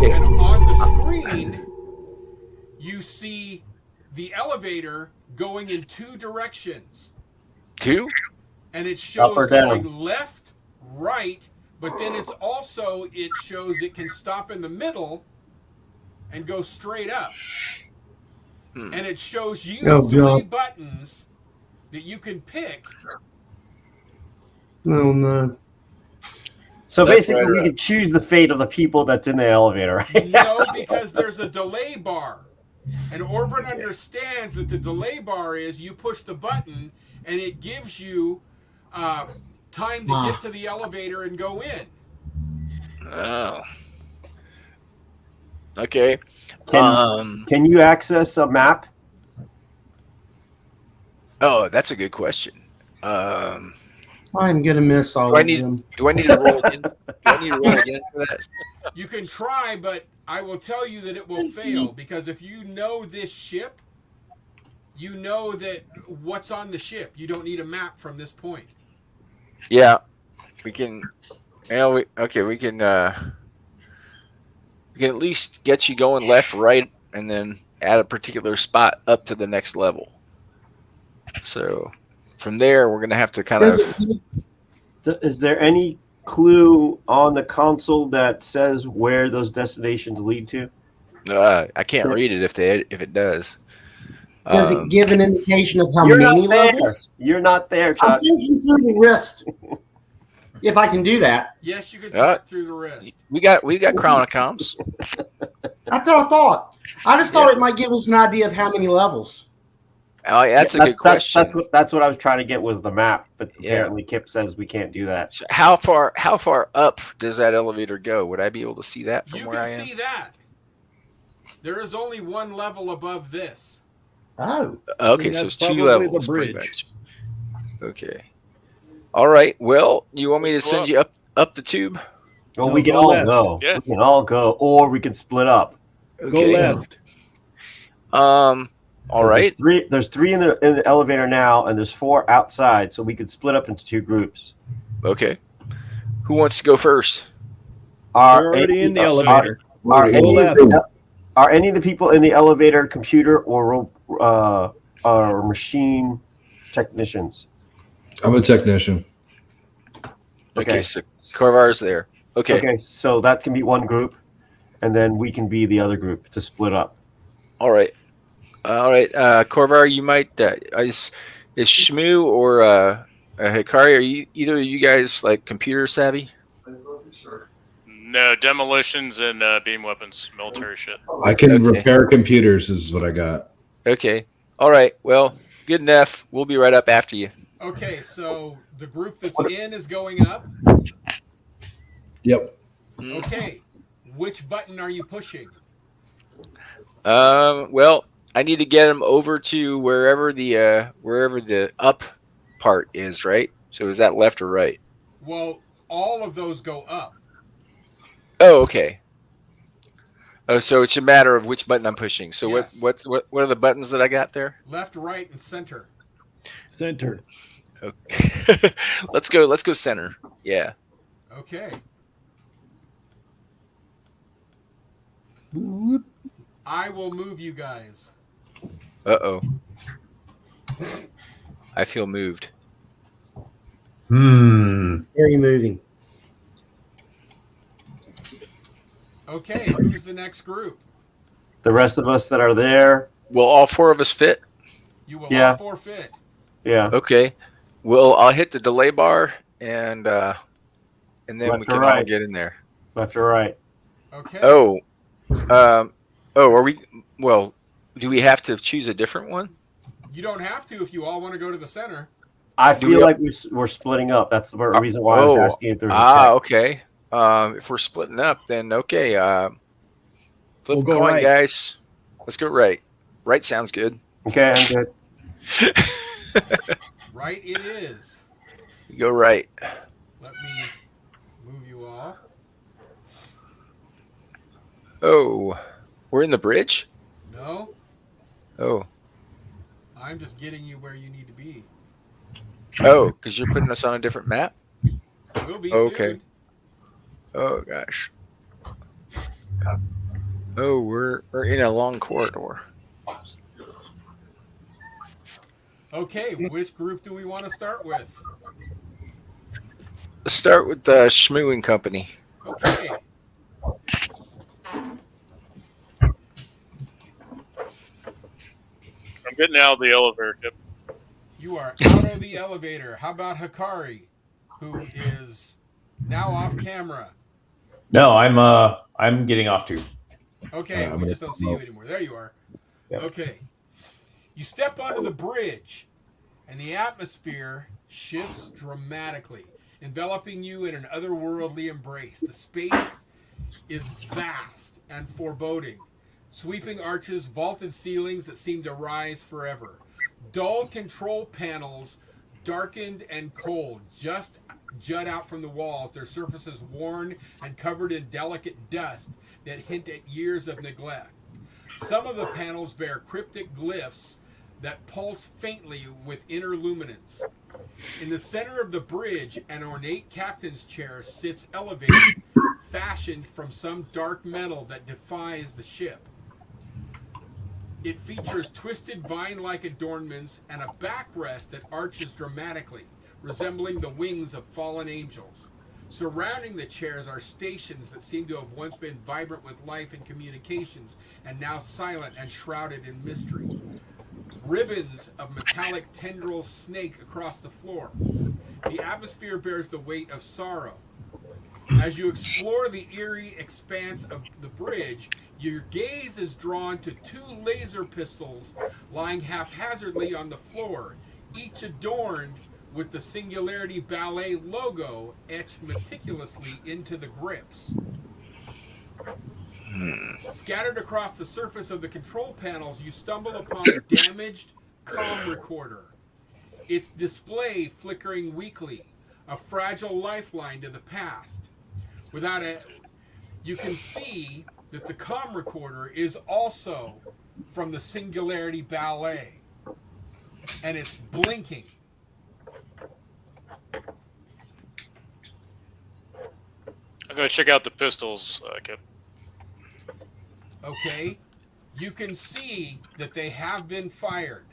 And on the screen, you see the elevator going in 2 directions. 2? And it shows Up or down? going left, right, but then it shows it can stop in the middle and go straight up. And it shows you Oh, 3 God. buttons that you can pick. Oh no. So That's basically, right, we right. can choose the fate of the people that's in the elevator, right? No, because there's a delay bar. And Orban understands that the delay bar is you push the button and it gives you time to get to the elevator and go in. Oh. Okay. Can you access a map? Oh, that's a good question. I'm gonna miss all Do I of need them. do I need to roll again? Do I need to roll again for that? You can try, but I will tell you that it will fail because if you know this ship, you know that what's on the ship. You don't need a map from this point. Yeah. We can we can at least get you going left, right, and then at a particular spot up to the next level. So from there we're gonna have to kind of Is there any clue on the console that says where those destinations lead to? I can't read it if it does. Does it give an indication of how You're many not there. levels? You're not there, I'm Chuck. thinking through the wrist. If I can do that. Yes, you can talk through the rest. We got Chronocoms. That's what I thought. I just thought it might give us an idea of how many levels. Oh, that's a good question. That's what I was trying to get with the map, but apparently Kip says we can't do that. So how far up does that elevator go? Would I be able to see that from You where I can am? see that. There is only 1 level above this. Oh. Okay, so it's 2 levels. Pretty much. Okay. All right. Well, you want me to send you up the tube? Well, we can all go. Yeah. We can all go, or we can split up. Okay. Go left. All right. There's three in the elevator now, and there's 4 outside, so we could split up into 2 groups. Okay. Who wants to go first? We're already in the elevator. Are any of the people in the elevator computer or machine technicians? I'm a technician. Okay, so Corvar's there. Okay. Okay, so that can be one group, and then we can be the other group to split up. All right. Corvar, you might is Shmoo or Hikari? Are you either of you guys like computer savvy? No, demolitions and beam weapons, military shit. I can repair computers is what I got. Okay. All right. Well, good enough. We'll be right up after you. Okay, so the group that's in is going up. Yep. Okay, which button are you pushing? Well, I need to get them over to wherever the up part is, right? So is that left or right? Well, all of those go up. Oh, okay. Oh, so it's a matter of which button I'm pushing. So Yes. what are the buttons that I got there? Left, right, and center. Center. Okay. Let's go center. Yeah. Okay. I will move you guys. Uh-oh. I feel moved. Very moving. Okay, who's the next group? The rest of us that are there. Will all four of us fit? You will Yeah. all forfeit. Yeah. Okay. Well, I'll hit the delay bar and then Left we or can all right? get in there. Left or right? Okay. Are we? Well, do we have to choose a different one? You don't have to if you all want to go to the center. I feel like we're splitting up. That's the reason why I was asking if there's a check. Okay. If we're splitting up, then okay. Flip We'll a go coin, right. guys. Let's go right. Right sounds good. Okay, I'm good. Right it is. You go right. Let me move you all. Oh, we're in the bridge? No, Oh. I'm just getting you where you need to be. Oh, because you're putting us on a different map? We'll be Okay. soon. Oh, gosh. Oh, we're in a long corridor. Okay, which group do we want to start with? Let's start with the Schmooing Company. Okay. I'm getting out of the elevator. Yep. You are out of the elevator. How about Hikari, who is now off camera? No, I'm getting off too. Okay, I'm we gonna just don't see you anymore. There you are. Yep. Okay. You step onto the bridge, and the atmosphere shifts dramatically, enveloping you in an otherworldly embrace. The space is vast and foreboding. Sweeping arches, vaulted ceilings that seem to rise forever. Dull control panels, darkened and cold, just jut out from the walls, their surfaces worn and covered in delicate dust that hint at years of neglect. Some of the panels bear cryptic glyphs that pulse faintly with inner luminance. In the center of the bridge, an ornate captain's chair sits elevated, fashioned from some dark metal that defies the ship. It features twisted vine-like adornments and a backrest that arches dramatically, resembling the wings of fallen angels. Surrounding the chairs are stations that seem to have once been vibrant with life and communications, and now silent and shrouded in mystery. Ribbons of metallic tendrils snake across the floor. The atmosphere bears the weight of sorrow. As you explore the eerie expanse of the bridge, your gaze is drawn to two laser pistols lying haphazardly on the floor, each adorned with the Singularity Ballet logo etched meticulously into the grips. Scattered across the surface of the control panels, you stumble upon a damaged comm recorder. Its display flickering weakly, a fragile lifeline to the past. You can see that the comm recorder is also from the Singularity Ballet, and it's blinking. I'm gonna check out the pistols, Kip. Okay, you can see that they have been fired.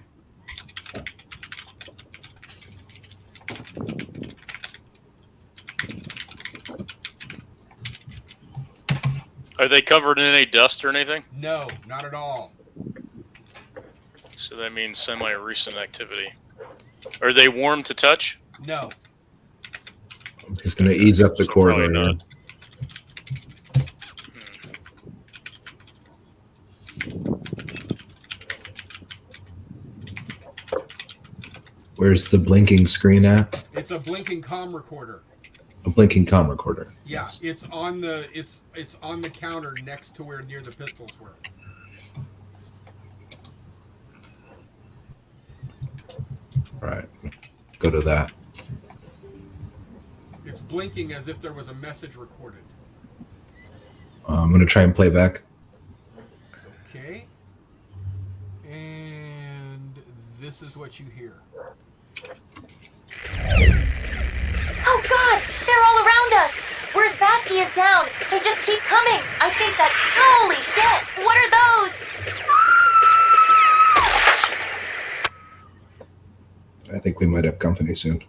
Are they covered in any dust or anything? No, not at all. So that means semi-recent activity. Are they warm to touch? No. He's going to ease up the So probably corridor. not. Where's the blinking screen at? It's a blinking comm recorder. A blinking comm recorder. Yeah, it's on the counter next to where near the pistols were. All right. Go to that. It's blinking as if there was a message recorded. I'm going to try and play back. Okay. And this is what you hear. Oh God, they're all around us. Where's Batsy is down. They just keep coming. I think that's... Holy shit! What are those? I think we might have company soon.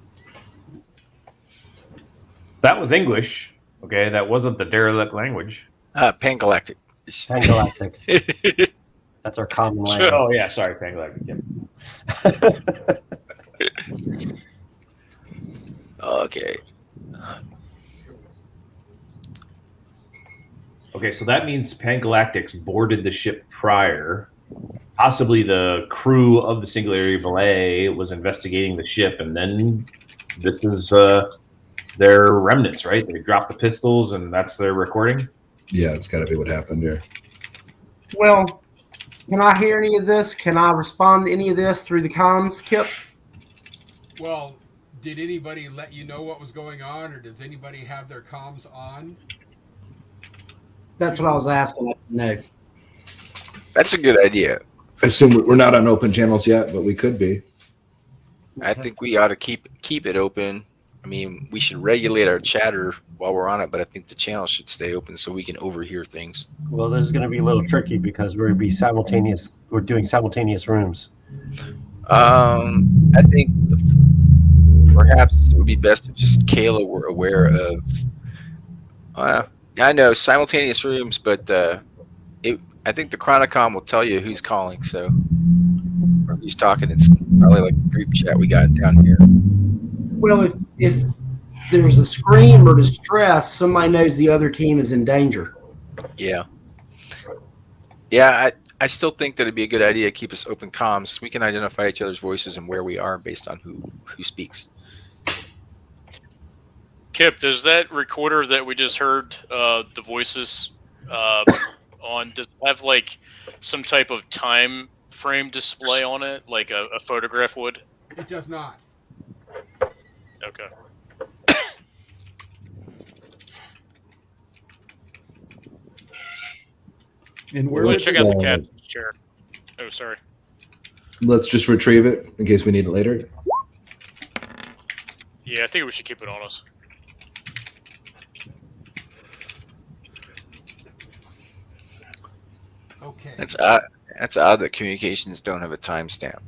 That was English. Okay, that wasn't the derelict language. Pangalactic. Pangalactic. That's our common language. Oh yeah, sorry, Pangalactic. Yeah. Okay. Okay, so that means Pangalactics boarded the ship prior. Possibly the crew of the Singularity Ballet was investigating the ship, and then this is their remnants, right? They dropped the pistols, and that's their recording? Yeah, it's got to be what happened here. Well, can I hear any of this? Can I respond to any of this through the comms, Kip? Well, did anybody let you know what was going on, or does anybody have their comms on? That's what I was asking. No. That's a good idea. I assume we're not on open channels yet, but we could be. I think we ought to keep it open. I mean, we should regulate our chatter while we're on it, but I think the channel should stay open so we can overhear things. Well, this is going to be a little tricky because we're going to be simultaneous. We're doing simultaneous rooms. I think perhaps it would be best if just Kayla were aware of. I know simultaneous rooms, but I think the Chronicom will tell you who's calling, so or who's talking. It's probably like a group chat we got down here. Well, if there's a scream or distress, somebody knows the other team is in danger. Yeah. Yeah, I still think that it'd be a good idea to keep us open comms. We can identify each other's voices and where we are based on who speaks. Kip, does that recorder that we just heard the voices on, does it have like some type of time frame display on it, like a photograph would? It does not. Okay. And where We'll was check out the captain's chair. Oh, sorry. Let's just retrieve it in case we need it later. Yeah, I think we should keep it on us. Okay. That's odd that communications don't have a timestamp.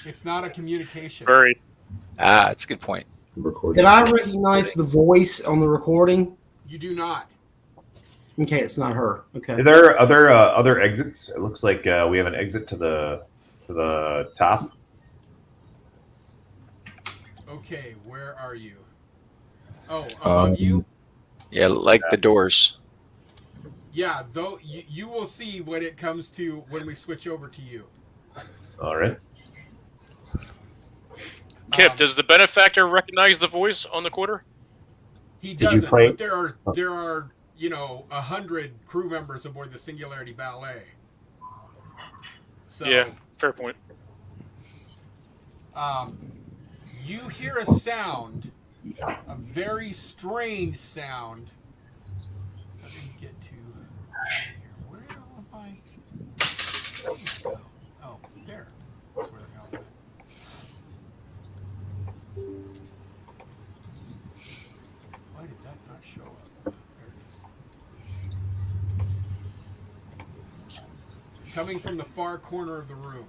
It's not a communication. Very. That's a good point. Did I recognize the voice on the recording? You do not. Okay, it's not her. Okay. Are there other exits? It looks like we have an exit to the top. Okay, where are you? Oh, above you? Yeah, like the doors. Yeah, though you will see when it comes to when we switch over to you. All right. Kip, does the benefactor recognize the voice on the quarter? He Did you doesn't, play- but there are 100 crew members aboard the Singularity Ballet. So Yeah, fair point. you hear a sound, a very strange sound. Let me get to here. Where am I? Oh, there. That's where the hell is it? Why did that not show up? There it is. Coming from the far corner of the room.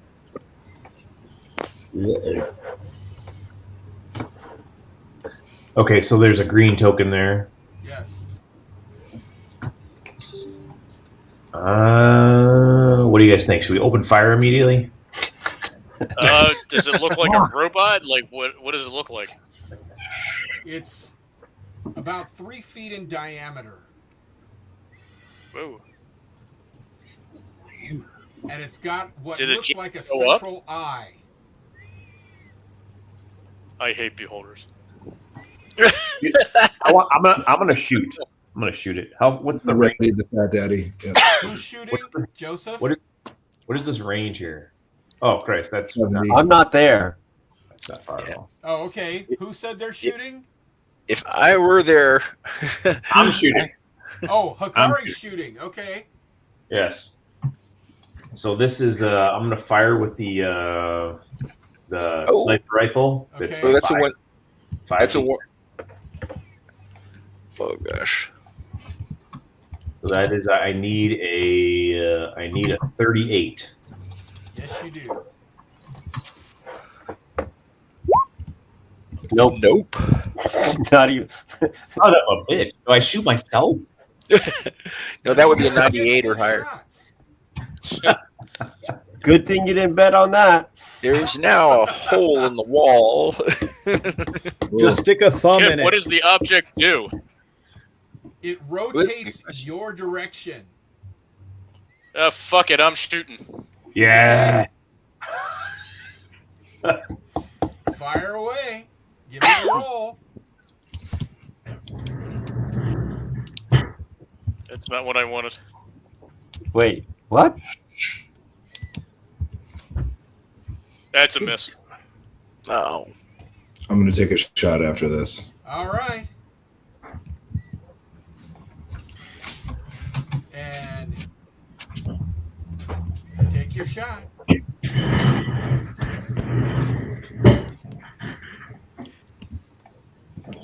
Okay, so there's a green token there. Yes. What do you guys think? Should we open fire immediately? Does it look like a robot? Like what does it look like? It's about 3 feet in diameter. Whoa. And it's got what Did it looks like a go up? central eye. I hate beholders. I'm gonna shoot. I'm gonna shoot it. What's the range? The fat daddy. Yeah. Who's shooting? Joseph? What is this range here? Oh, Christ, that's not, I'm not there. that's not far at all. Oh, okay. Who said they're shooting? If I were there, I'm shooting. Oh, Hikari's shooting. Okay. Yes. So this is I'm gonna fire with the sniper rifle. Okay. That's so that's five- a one. five That's a feet. one. Oh gosh. So that is I need a 38. Yes, you do. Nope. Not even. Son of a bitch! Do I shoot myself? No, that would be a 98 or higher. Shots. Good thing you didn't bet on that. There's now a hole in the wall. Just stick a thumb Kip, in what it. does the object do? It rotates your direction. Fuck it, I'm shooting. Yeah. Fire away. Give me a roll. That's not what I wanted. Wait, what? That's a miss. Oh. I'm going to take a shot after this. All right. And take your shot.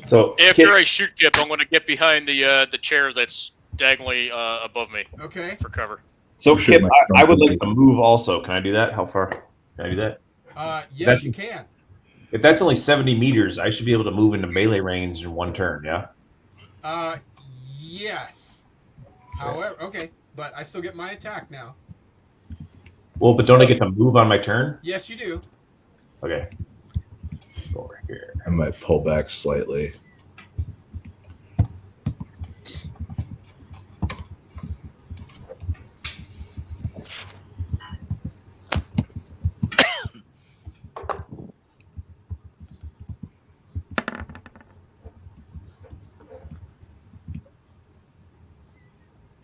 So After I shoot Kip, I'm going to get behind the chair that's diagonally above me Okay. for cover. So Sure, Kip, my I would phone. like to move also. Can I do that? How far? Can I do that? Yes, That's- you can. If that's only 70 meters, I should be able to move into melee range in one turn. Yeah. Yes. However, okay, but I still get my attack now. Well, but don't I get to move on my turn? Yes, you do. Okay. Go over here. I might pull back slightly.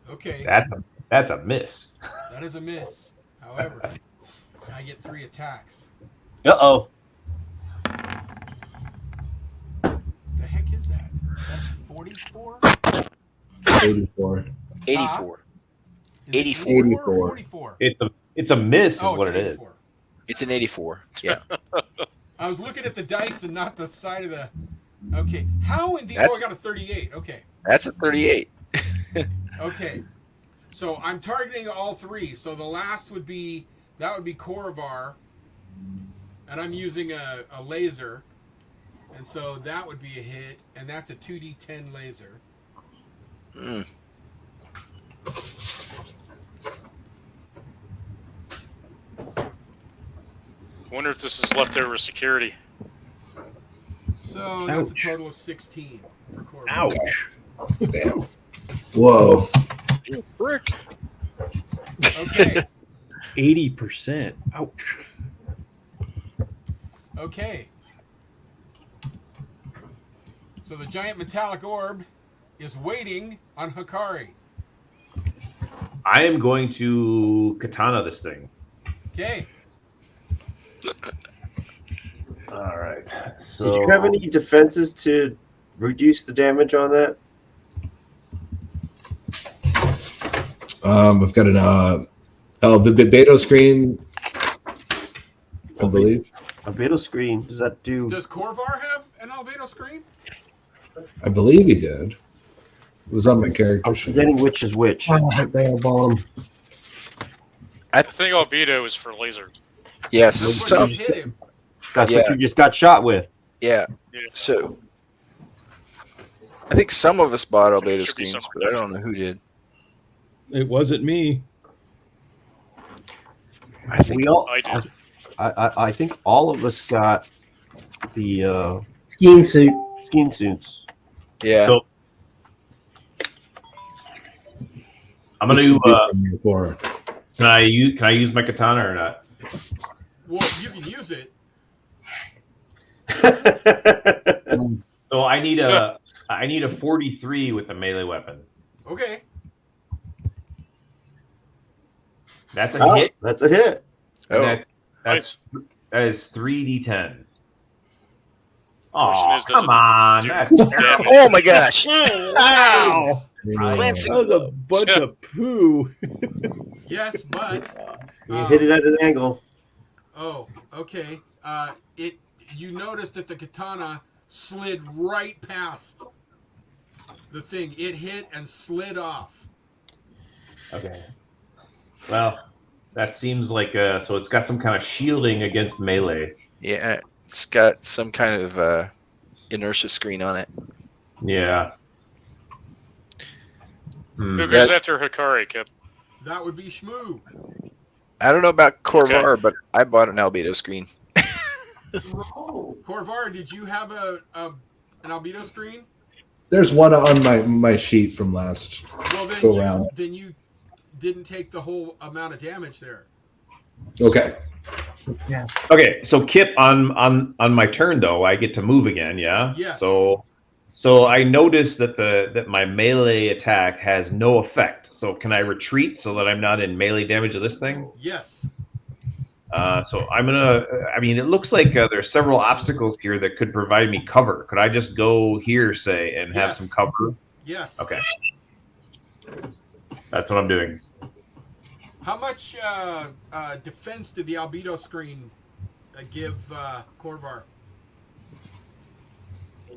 Okay. That's a miss. That is a miss. However, I get 3 attacks. Uh-oh. The heck is that? Is that 44? 84. 84. Is it 84. 84 or 44? It's a miss is Oh, what it's it is. 84. It's an 84. Yeah. I was looking at the dice and not the side of the. Okay. How in the. That's- Oh, I got a 38. Okay. That's a 38. Okay. So I'm targeting all 3. So the last would be. That would be Korvar. And I'm using a laser. And so that would be a hit. And that's a 2d10 laser. Mm. I wonder if this is leftover security. So that's a Ouch. total of 16 for Korvar. Ouch. Damn. Whoa. You brick. Okay. 80%. Ouch. Okay. So the giant metallic orb is waiting on Hikari. I am going to katana this thing. Okay. All right. Did So you have any defenses to reduce the damage on that? I've got an the beta screen, I believe. Albedo screen. Does that do? Does Korvar have an albedo screen? I believe he did. It was on my character I'm sheet. forgetting which is which. Oh, they are bottom. I think albedo is for laser. Yes. That's Some, what just hit him. That's Yeah. what you just got shot with. yeah. Yeah. So I think some of us bought There albedo should be some screens, but I don't know who did. It wasn't me. I think We all. I did. I think all of us got the Skiing suit. skin suits. yeah. So I'm gonna. Before. Can I use my katana or not? Well, you can use it. So I need a 43 with the melee weapon. Okay. That's a Oh, hit. that's a hit. And Oh. That is 3d10. Question Oh, is, does come it on. do That's damage? terrible. Oh my gosh! Ow! Glancing That was a blow. bunch of poo. Yes, but You hit it at an angle. oh, okay. You noticed that the katana slid right past the thing. It hit and slid off. Okay. Well, that seems like so it's got some kind of shielding against melee. Yeah, it's got some kind of inertia screen on it. Yeah. Who goes after Hikari, Kip? That would be Shmoo. I don't know about Corvar, but I bought an albedo screen. Corvar, did you have an albedo screen? There's one on my sheet from last go round. Then you didn't take the whole amount of damage there. Okay. Yeah. Okay, so Kip, on my turn though, I get to move again, yeah? Yes. So I noticed that my melee attack has no effect. So can I retreat so that I'm not in melee damage of this thing? Yes. So I'm gonna. I mean, it looks like there's several obstacles here that could provide me cover. Could I just go here, say, and have some cover? Yes. Okay. That's what I'm doing. How much defense did the albedo screen give Corvar?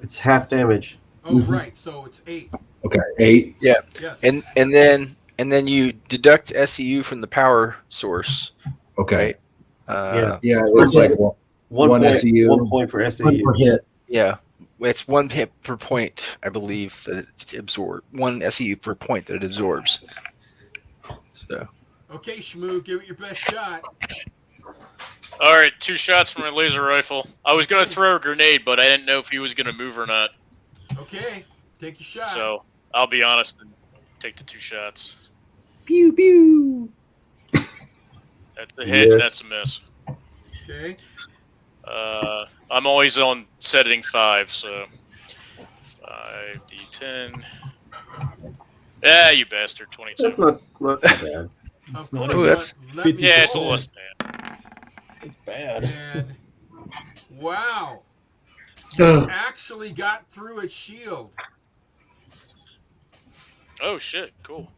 It's half damage. Oh, right. So it's 8. Okay, 8. Yeah. Yes. And then you deduct SEU from the power source. Okay. Right? Yeah. It's like one SEU. 1 point for SEU. 1 per hit. Yeah. It's 1 hit per point, I believe, that it absorbs. 1 SEU per point that it absorbs. So. Okay, Shmoo, give it your best shot. All right, 2 shots from my laser rifle. I was going to throw a grenade, but I didn't know if he was going to move or not. Okay, take your shot. So I'll be honest and take the 2 shots. Pew, pew. That's a hit, and that's a miss. Okay. I'm always on setting 5, so 5d10. Yeah, you bastard, 22. That's not too bad. Of not- course, that's Yeah, it's a less bad. It's bad. And wow, you actually got through its shield. Oh shit, cool.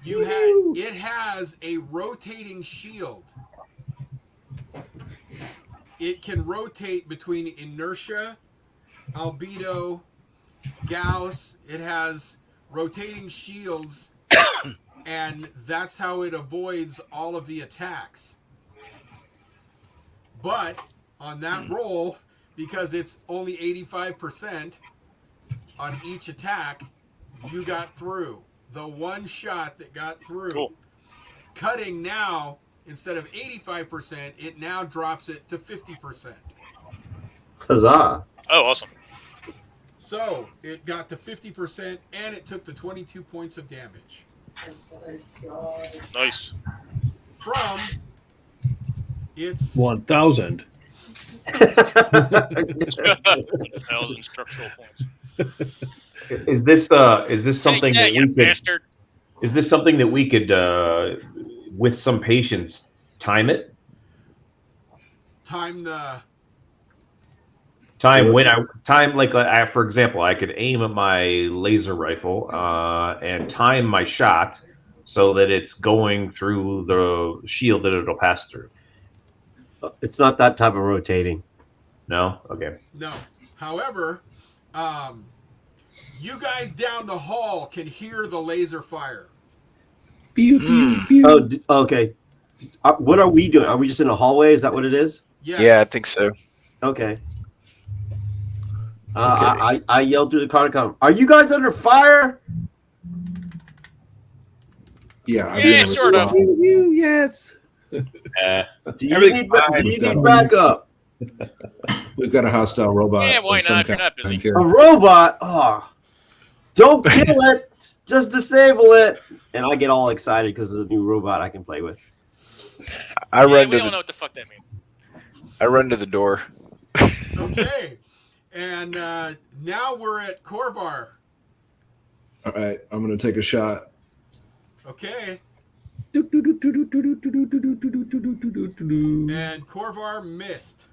It has a rotating shield. It can rotate between inertia, albedo, Gauss. It has rotating shields, and that's how it avoids all of the attacks. But on that roll, because it's only 85% on each attack, you got through. The one shot that got through. Cool. Cutting now, instead of 85%, it now drops it to 50%. Huzzah. Oh, awesome. So it got to 50% and it took the 22 points of damage. Nice. From its 1,000. 1,000 structural points. Is this something Hey, that you we could? bastard. Is this something that we could, with some patience, time it? time the For example, I could aim at my laser rifle and time my shot so that it's going through the shield that it'll pass through. It's not that type of rotating. No? Okay. no. However, you guys down the hall can hear the laser fire. Pew, pew, pew. Oh, okay. What are we doing? Are we just in a hallway? Is that what it is? Yes. Yeah, I think so. Okay. I yelled through the Conicon, "Are you guys under fire?" Yeah. Yeah, sort of. Yes. Do you Everything need backup? We've got a hostile robot. Yeah, why of some not if you're kind not busy? here. A robot? Oh, don't kill it. Just disable it. And I get all excited because it's a new robot I can play with. I Yeah, run we to don't know the what the fuck that means. I run to the door. Okay. And now we're at Corvar. All right, I'm going to take a shot. Okay. And Korvar missed.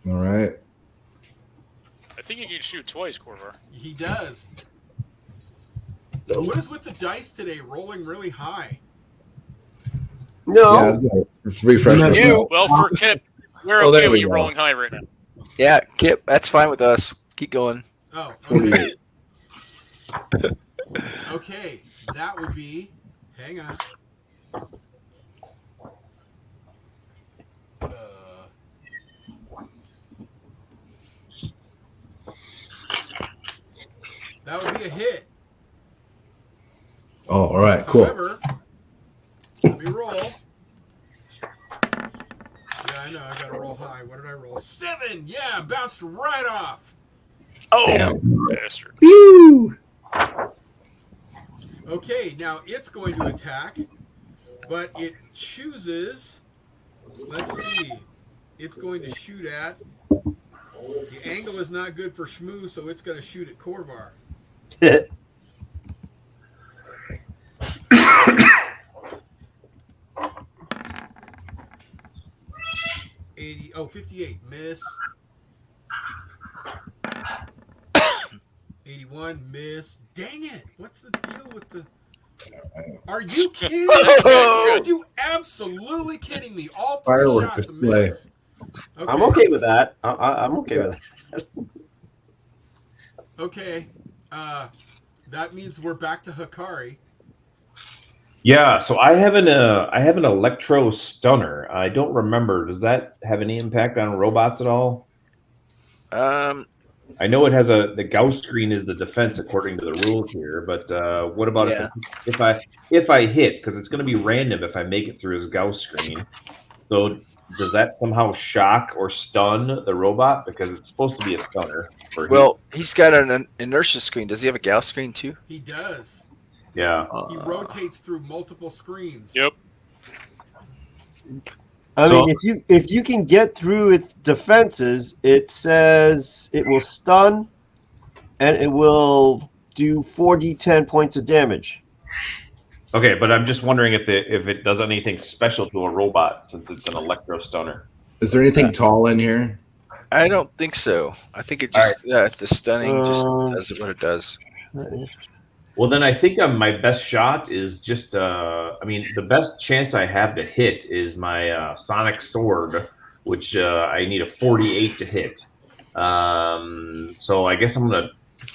All right. I think you can shoot twice, Korvar. He does. Nope. What is with the dice today? Rolling really high. No. Yeah, just refresh my You. Well, for Kip, we're Oh, there okay we with you go. rolling high right now. Yeah, Kip, that's fine with us. Keep going. Oh, okay. 48. Okay, that would be. Hang on. That would be a hit. Oh, all right, cool. However, let me roll. Yeah, I know. I got to roll high. What did I roll? 7. Yeah, bounced right off. Oh, Damn. bastard. Whew. Okay, now it's going to attack, but it chooses. Let's see. It's going to shoot at. The angle is not good for Shmoo, so it's going to shoot at Korvar. 58, miss. 81, miss. Dang it! What's the deal with the? Are you kidding me? Are you absolutely kidding me? All 3 Firework shots a display. miss. Okay. I'm okay with that. I'm okay with that. Okay, that means we're back to Hikari. Yeah, so I have an electro stunner. I don't remember. Does that have any impact on robots at all? I know it has the Gauss screen is the defense according to the rules here, but what about if I hit, because it's going to be random if I make it through his Gauss screen. So does that somehow shock or stun the robot, because it's supposed to be a stunner? Well, he's got an inertia screen. Does he have a Gauss screen too? He does. Yeah. He rotates through multiple screens. Yep. I mean, if you can get through its defenses, it says it will stun, and it will do 4d10 points of damage. Okay, but I'm just wondering if it does anything special to a robot, since it's an electro stunner. Is there anything tall in here? I don't think so. I think it just the stunning just does what it does. Well, then I think my best shot is just, the best chance I have to hit is my Sonic Sword, which I need a 48 to hit. So I guess I'm going to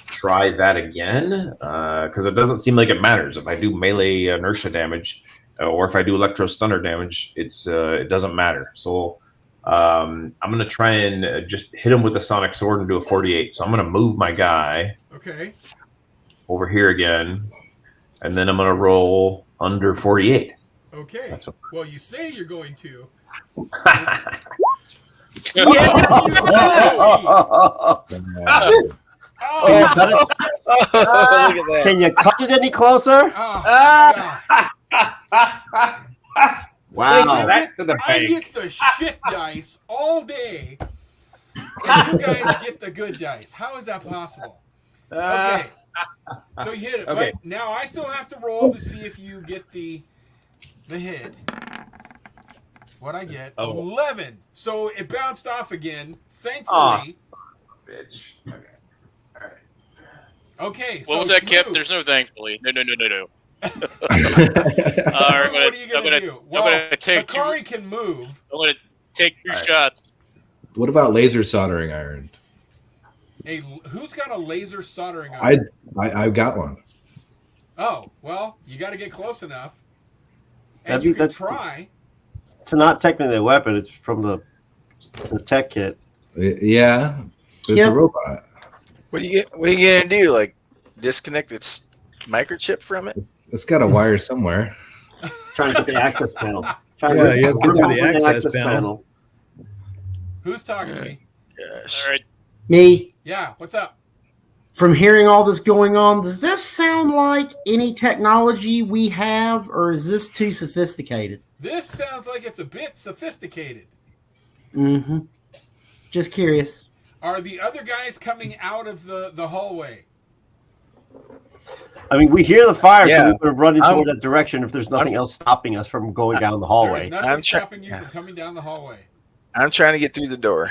try that again, because it doesn't seem like it matters. If I do melee inertia damage, or if I do electro stunner damage, it doesn't matter. So I'm going to try and just hit him with the Sonic Sword and do a 48. So I'm going to move my guy. Okay. Over here again, and then I'm going to roll under 48. Okay. Well, you say you're going to. Can you cut it any closer? Wow. I get the shit dice all day, and you guys get the good dice. How is that possible? Okay. So you hit it, Okay. but now I still have to roll to see if you get the hit. What I get? 11. So it bounced off again. Thankfully. Bitch. Okay. All right. Okay. What was that, Kip? There's no thankfully. No. All right, what are you gonna do? Well, I'm gonna take Hikari can move. I'm gonna take 2 shots. What about laser soldering iron? Hey, who's got a laser soldering iron? I've got one. Oh, well, you got to get close enough. And you can try. It's not technically a weapon. It's from the tech kit. Yeah, it's a robot. What are you gonna do? Like disconnect its microchip from it? It's got a wire somewhere. Trying to get the access panel. Yeah, you have to get through the access panel. Who's talking to me? Gosh. All right. Me. Yeah, what's up? From hearing all this going on, does this sound like any technology we have, or is this too sophisticated? This sounds like it's a bit sophisticated. Mm-hmm. Just curious. Are the other guys coming out of the hallway? I mean, we hear the fire, Yeah. so we would have run toward that direction if there's nothing else stopping us from going down the There's hallway. nothing stopping you from coming down the hallway. I'm trying to get through the door.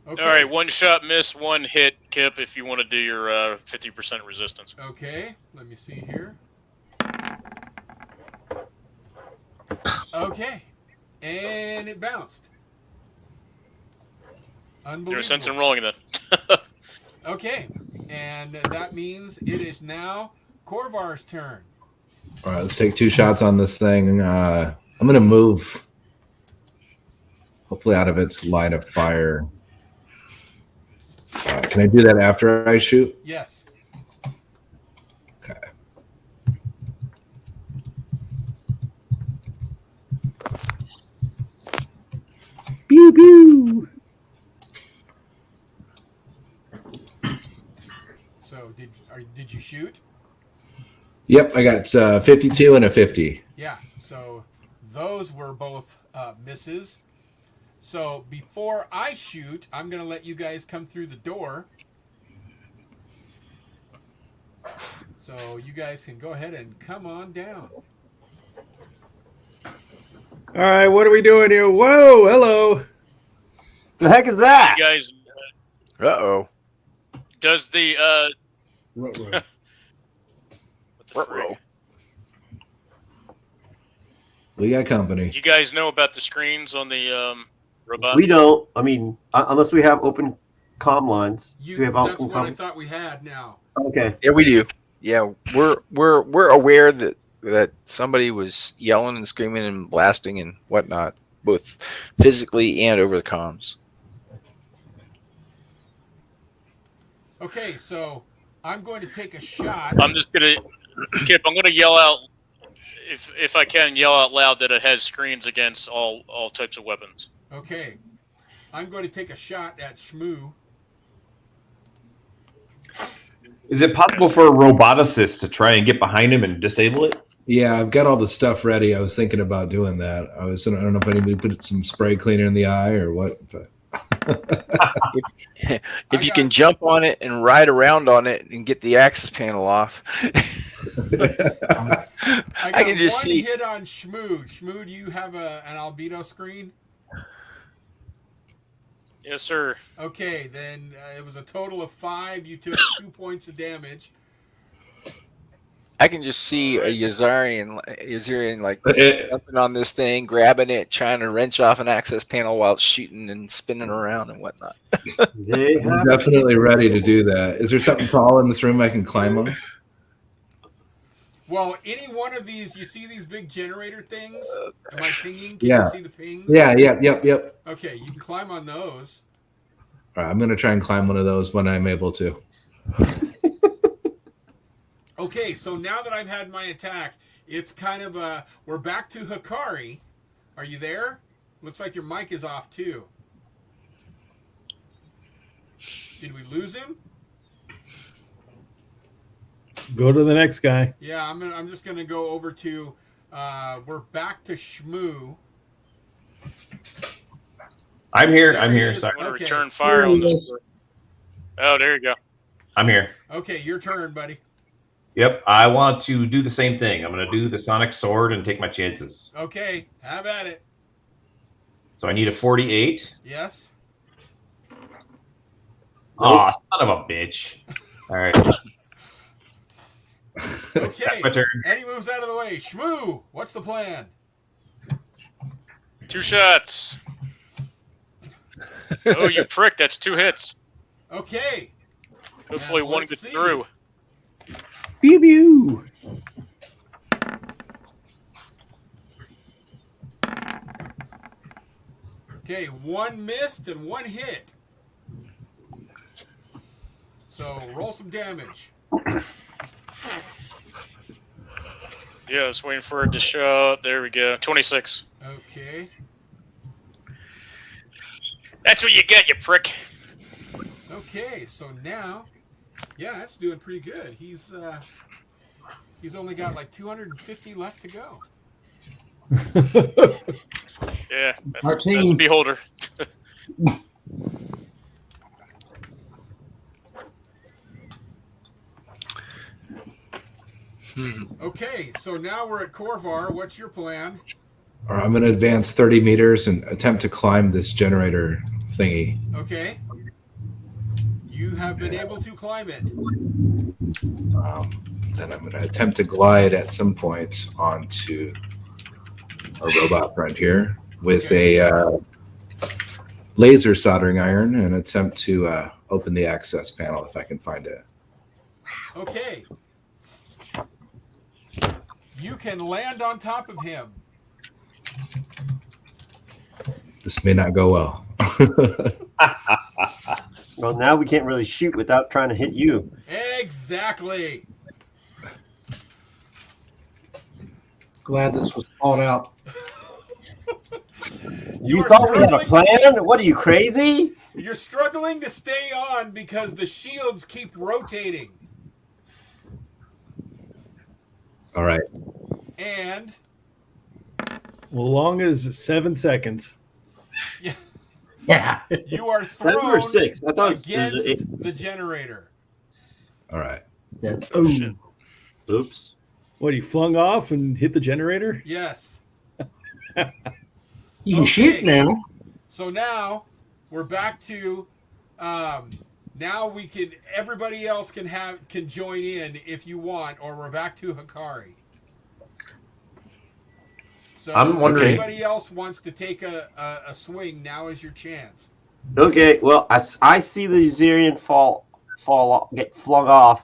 Okay. All right, one shot miss, one hit, Kip, if you want to do your 50% resistance. Okay, let me see here. Okay, and it bounced. Unbelievable. There's sense in rolling then. Okay, and that means it is now Korvar's turn. All right, let's take 2 shots on this thing. I'm going to move, hopefully out of its line of fire. Can I do that after I shoot? Yes. Okay. Pew pew. So did you shoot? Yep, I got 52 and a 50. Yeah. So those were both misses. So before I shoot, I'm going to let you guys come through the door. So you guys can go ahead and come on down. All right, what are we doing here? Whoa, hello. The heck is that? You guys, Uh-oh. does the Ruh-roh. what the frick? We got company. You guys know about the screens on the robot? We don't. I mean, unless we have open comm lines. You, we have that's open what I comm. thought we had now. Okay. Yeah, we do. Yeah, we're aware that somebody was yelling and screaming and blasting and whatnot, both physically and over the comms. Okay, so I'm going to take a shot. I'm just gonna, Kip. I'm gonna yell out, if I can, yell out loud that it has screens against all types of weapons. Okay, I'm going to take a shot at Shmoo. Is it possible for a roboticist to try and get behind him and disable it? Yeah, I've got all the stuff ready. I was thinking about doing that. I don't know if anybody put some spray cleaner in the eye or what. But if you can jump on it and ride around on it and get the access panel off. I can just one see. hit on Shmoo. Shmoo, do you have an albedo screen? Yes, sir. Okay, then it was a total of 5. You took 2 points of damage. I can just see a Yazarian like jumping on this thing, grabbing it, trying to wrench off an access panel while it's shooting and spinning around and whatnot. I'm definitely ready to do that. Is there something tall in this room I can climb on? Well, any one of these, you see these big generator things? Am I pinging? Can Yeah. you see the pings? Yeah, yep. Okay, you can climb on those. All right, I'm going to try and climb one of those when I'm able to. Okay, so now that I've had my attack, it's kind of we're back to Hikari. Are you there? Looks like your mic is off too. Did we lose him? Go to the next guy. Yeah, I'm just gonna go over to. We're back to Shmoo. I'm here. There I'm he here. is. Sorry. I'm gonna Okay. return fire on this. Oh, there you go. I'm here. Okay, your turn, buddy. Yep. I want to do the same thing. I'm going to do the sonic sword and take my chances. Okay, have at it. So I need a 48. Yes. Aw, son of a bitch. All right. Okay. That's my turn. Eddie moves out of the way. Shmoo, what's the plan? 2 shots. Oh, you prick! That's 2 hits. Okay. Hopefully, Now, one let's gets see. through. Pew pew. Okay, 1 missed and 1 hit. So roll some damage. Yeah, I was waiting for it to show up. There we go. 26. Okay. That's what you get, you prick. Okay, so now, yeah, that's doing pretty good. He's only got like 250 left to go. Yeah, Our that's team- Beholder. Okay, so now we're at Korvar. What's your plan? Or I'm going to advance 30 meters and attempt to climb this generator thingy. Okay. You have been able to climb it. Then I'm going to attempt to glide at some point onto a robot friend here with a laser soldering iron and attempt to open the access panel if I can find it. Okay. You can land on top of him. This may not go well. Well, now we can't really shoot without trying to hit you. Exactly. Glad this was thought out. You thought we had a plan? What are you, crazy? You're struggling to stay on because the shields keep rotating. All right. And Well, long as 7 seconds. Yeah. You are 7 thrown or 6? I thought against the generator. All right. Oops. What, he flung off and hit the generator? Yes. You can shoot now. So now we're back to now we can everybody else can join in if you want, or we're back to Hikari. So I'm wondering- if anybody else wants to take a swing, now is your chance. Okay, well, I see the Zerian get flung off,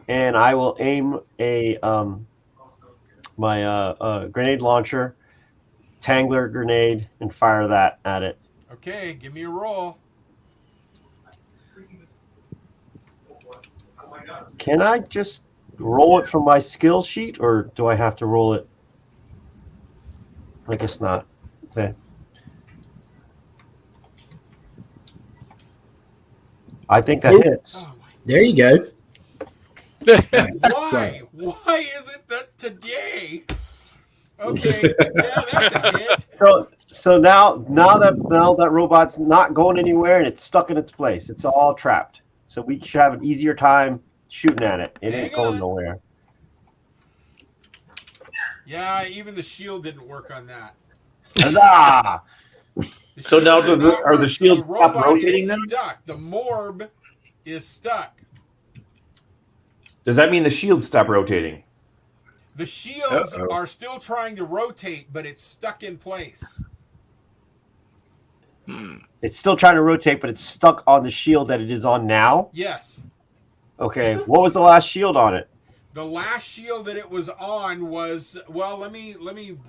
and I will aim my grenade launcher, Tangler grenade, and fire that at it. Okay, give me a roll. Can I just roll it from my skill sheet, or do I have to roll it? I guess not. Okay. I think that hits. There you go. Why? Why is it that today? Okay, yeah, that's a hit. So now that robot's not going anywhere and it's stuck in its place. It's all trapped. So we should have an easier time shooting at it. It ain't going nowhere. Yeah, even the shield didn't work on that. Huzzah! So now shield did not are the work, so shields the stop robot rotating is then? stuck. The morb is stuck. Does that mean the shields stop rotating? The shields are still trying to rotate, but it's stuck in place. It's still trying to rotate, but it's stuck on the shield that it is on now. Yes. Okay. What was the last shield on it? The last shield that it was on was let me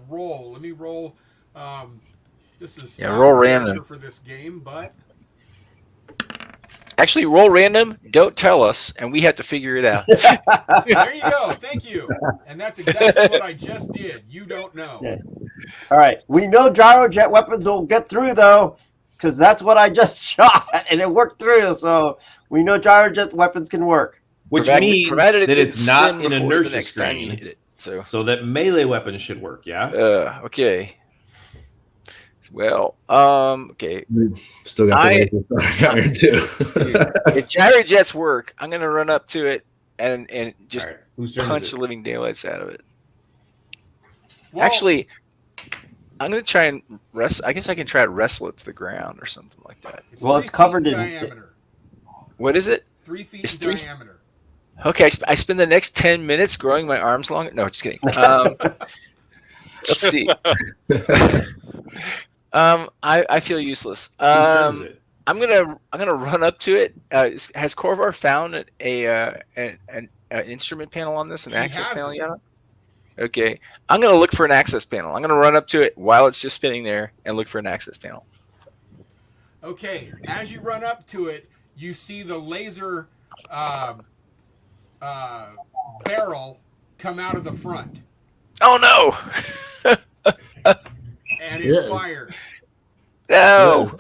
roll. Let me roll. This is roll random for this game, but actually roll random. Don't tell us, and we have to figure it out. there you go. Thank you. And that's exactly what I just did. You don't know. Yeah. All right. We know gyrojet weapons will get through though, because that's what I just shot, and it worked through. So we know gyrojet weapons can work. Which means that it's not an inertia strain, so that melee weapons should work, yeah? Okay. Well, okay. Still got the laser iron too. If gyrojets work, I'm going to run up to it and just punch the living daylights out of it. Well, actually, I'm going to try and wrestle. I guess I can try to wrestle it to the ground or something like that. It's covered in diameter. What is it? 3 feet in diameter. Okay, I spend the next 10 minutes growing my arms longer. No, just kidding. Let's see. I feel useless. I'm gonna run up to it. Has Korvar found an instrument panel on this? An access panel yet? Okay, I'm gonna look for an access panel. I'm gonna run up to it while it's just spinning there and look for an access panel. Okay, as you run up to it, you see the laser barrel come out of the front. Oh no! And it fires. No.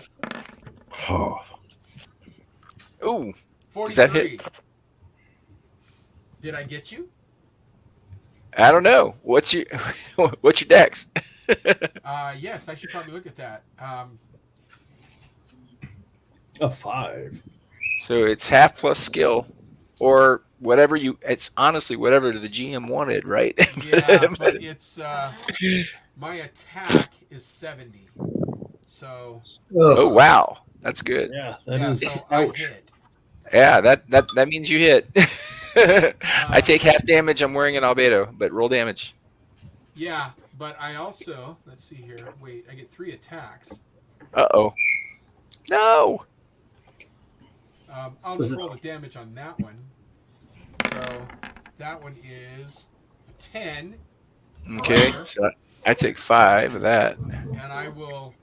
Oh. Ooh. 43. Does that hit? Did I get you? I don't know. What's your dex? Yes, I should probably look at that. A 5. So it's half plus skill. or whatever it's honestly whatever the GM wanted, right? Yeah, but it's my attack is 70. So. Oh wow, that's good. Yeah, that is. So I hit. Yeah, that means you hit. I take half damage. I'm wearing an albedo, but roll damage. Yeah, but I also let's see here. Wait, I get 3 attacks. Uh-oh. No. I'll just roll the damage on that one. So that one is a 10. Okay, so I take 5 of that. And I will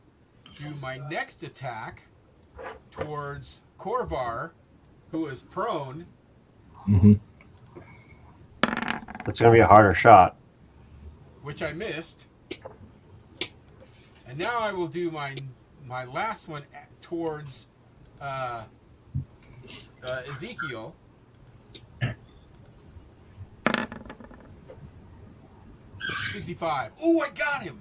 do my next attack towards Korvar, who is prone. Mm-hmm. That's going to be a harder shot. Which I missed. And now I will do my last one towards Ezekiel. $65. Oh, I got him.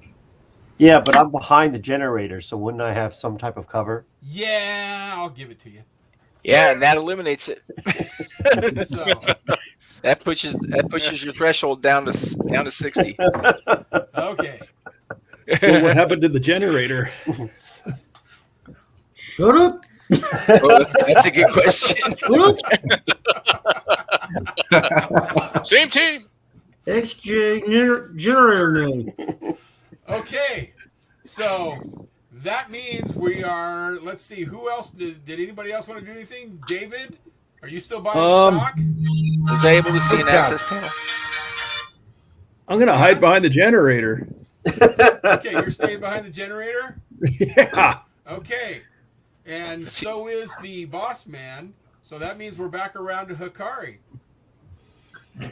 Yeah, but I'm behind the generator, so wouldn't I have some type of cover? Yeah, I'll give it to you. Yeah, and that eliminates it. So that pushes your threshold down to 60. Okay. Well, what happened to the generator? Shut up. Well, that's a good question. Same team. XJ generator name. Okay. So that means we are. Let's see. Who else? Did anybody else want to do anything? David, are you still buying stock? Was I able to see an access panel? I'm going to hide behind the generator. Okay, you're staying behind the generator? Yeah. Okay. And so is the boss man. So that means we're back around to Hikari.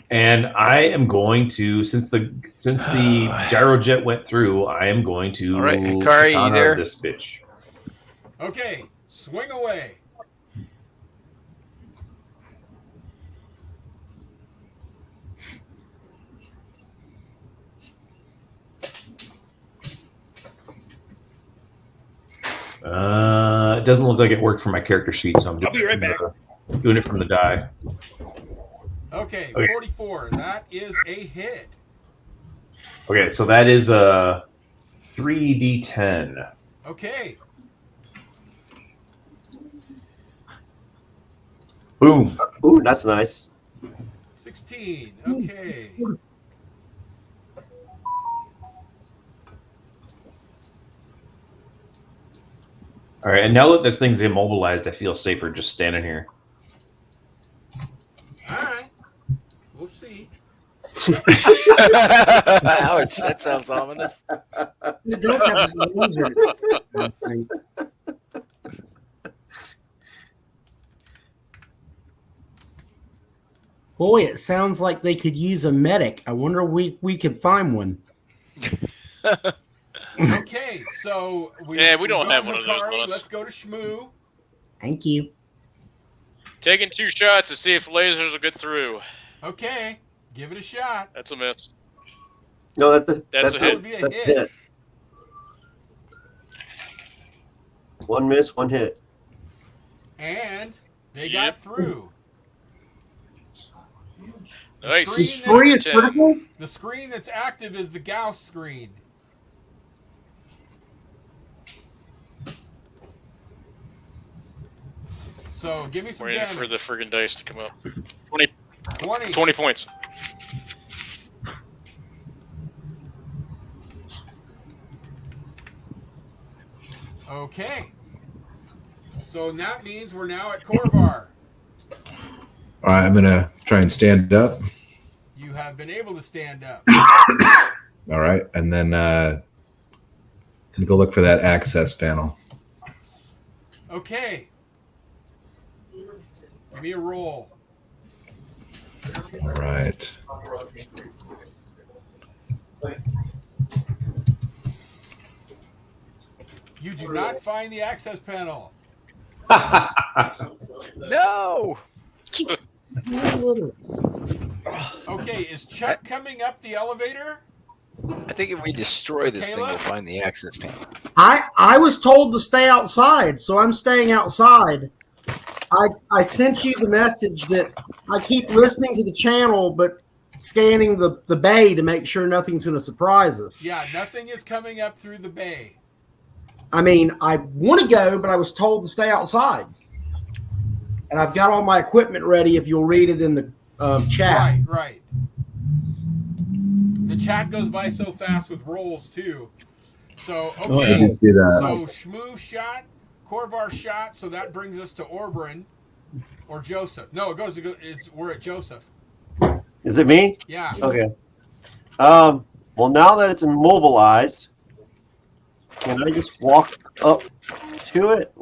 And I am going to, since the gyrojet went through, I am going to all right, Hikari, you there? This bitch. Okay, swing away. It doesn't look like it worked for my character sheet, so I'll be right back. Doing it from the die. Okay, 44. That is a hit. Okay, so that is a 3d10. Okay. Boom. Ooh, that's nice. 16. Okay. All right, and now that this thing's immobilized, I feel safer just standing here. All right. We'll see. Ouch, that sounds ominous. It does have a laser. Boy, it sounds like they could use a medic. I wonder if we could find one. Okay, so we don't have one of those. Boss. Let's go to Shmoo. Thank you. Taking 2 shots to see if lasers will get through. Okay, give it a shot. That's a miss. No, that's a hit. That would be a hit. One miss, one hit. And they got through. Nice. The screen is critical? The screen that's active is the Gauss screen. So give me some waiting damage. for the friggin' dice to come up. 20 points. Okay. So that means we're now at Korvar. All right, I'm going to try and stand up. You have been able to stand up. All right, and then going to go look for that access panel. Okay. Give me a roll. All right. You do not find the access panel. No. Okay, is Chuck coming up the elevator? I think if we destroy this thing, we'll find the access panel. I was told to stay outside, so I'm staying outside. I sent you the message that I keep listening to the channel, but scanning the bay to make sure nothing's going to surprise us. Yeah, nothing is coming up through the bay. I mean, I want to go, but I was told to stay outside. And I've got all my equipment ready if you'll read it in the chat. Right. The chat goes by so fast with rolls, too. So, okay. Oh, I didn't see that. So, Shmoo shot, Korvar shot, so that brings us to Orbrin or Joseph. No, we're at Joseph. Is it me? Yeah. Okay. Well, now that it's immobilized, can I just walk up to it?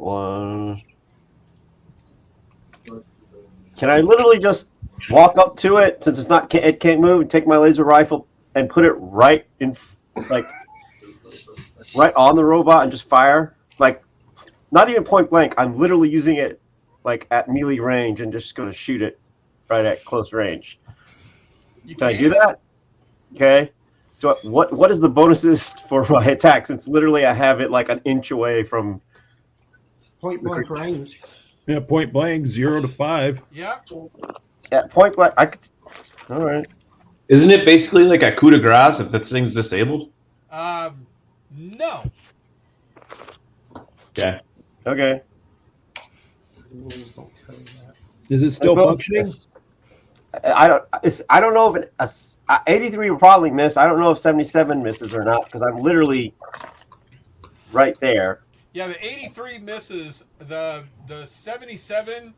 Can I literally just walk up to it since it can't move, and take my laser rifle and put it right on the robot and just fire? Like, not even point blank. I'm literally using it like at melee range and just going to shoot it right at close range. Can I do that? Okay. So what is the bonuses for my attack? Since literally I have it like an inch away from point blank range. Yeah, point blank, 0 to 5. Yep. Yeah, point blank. I could. All right. Isn't it basically like a coup de grace if that thing's disabled? No. Okay. Okay. Is it still functioning? I don't know if 83 will probably miss. I don't know if 77 misses or not because I'm literally right there. Yeah, the 83 misses. The 77,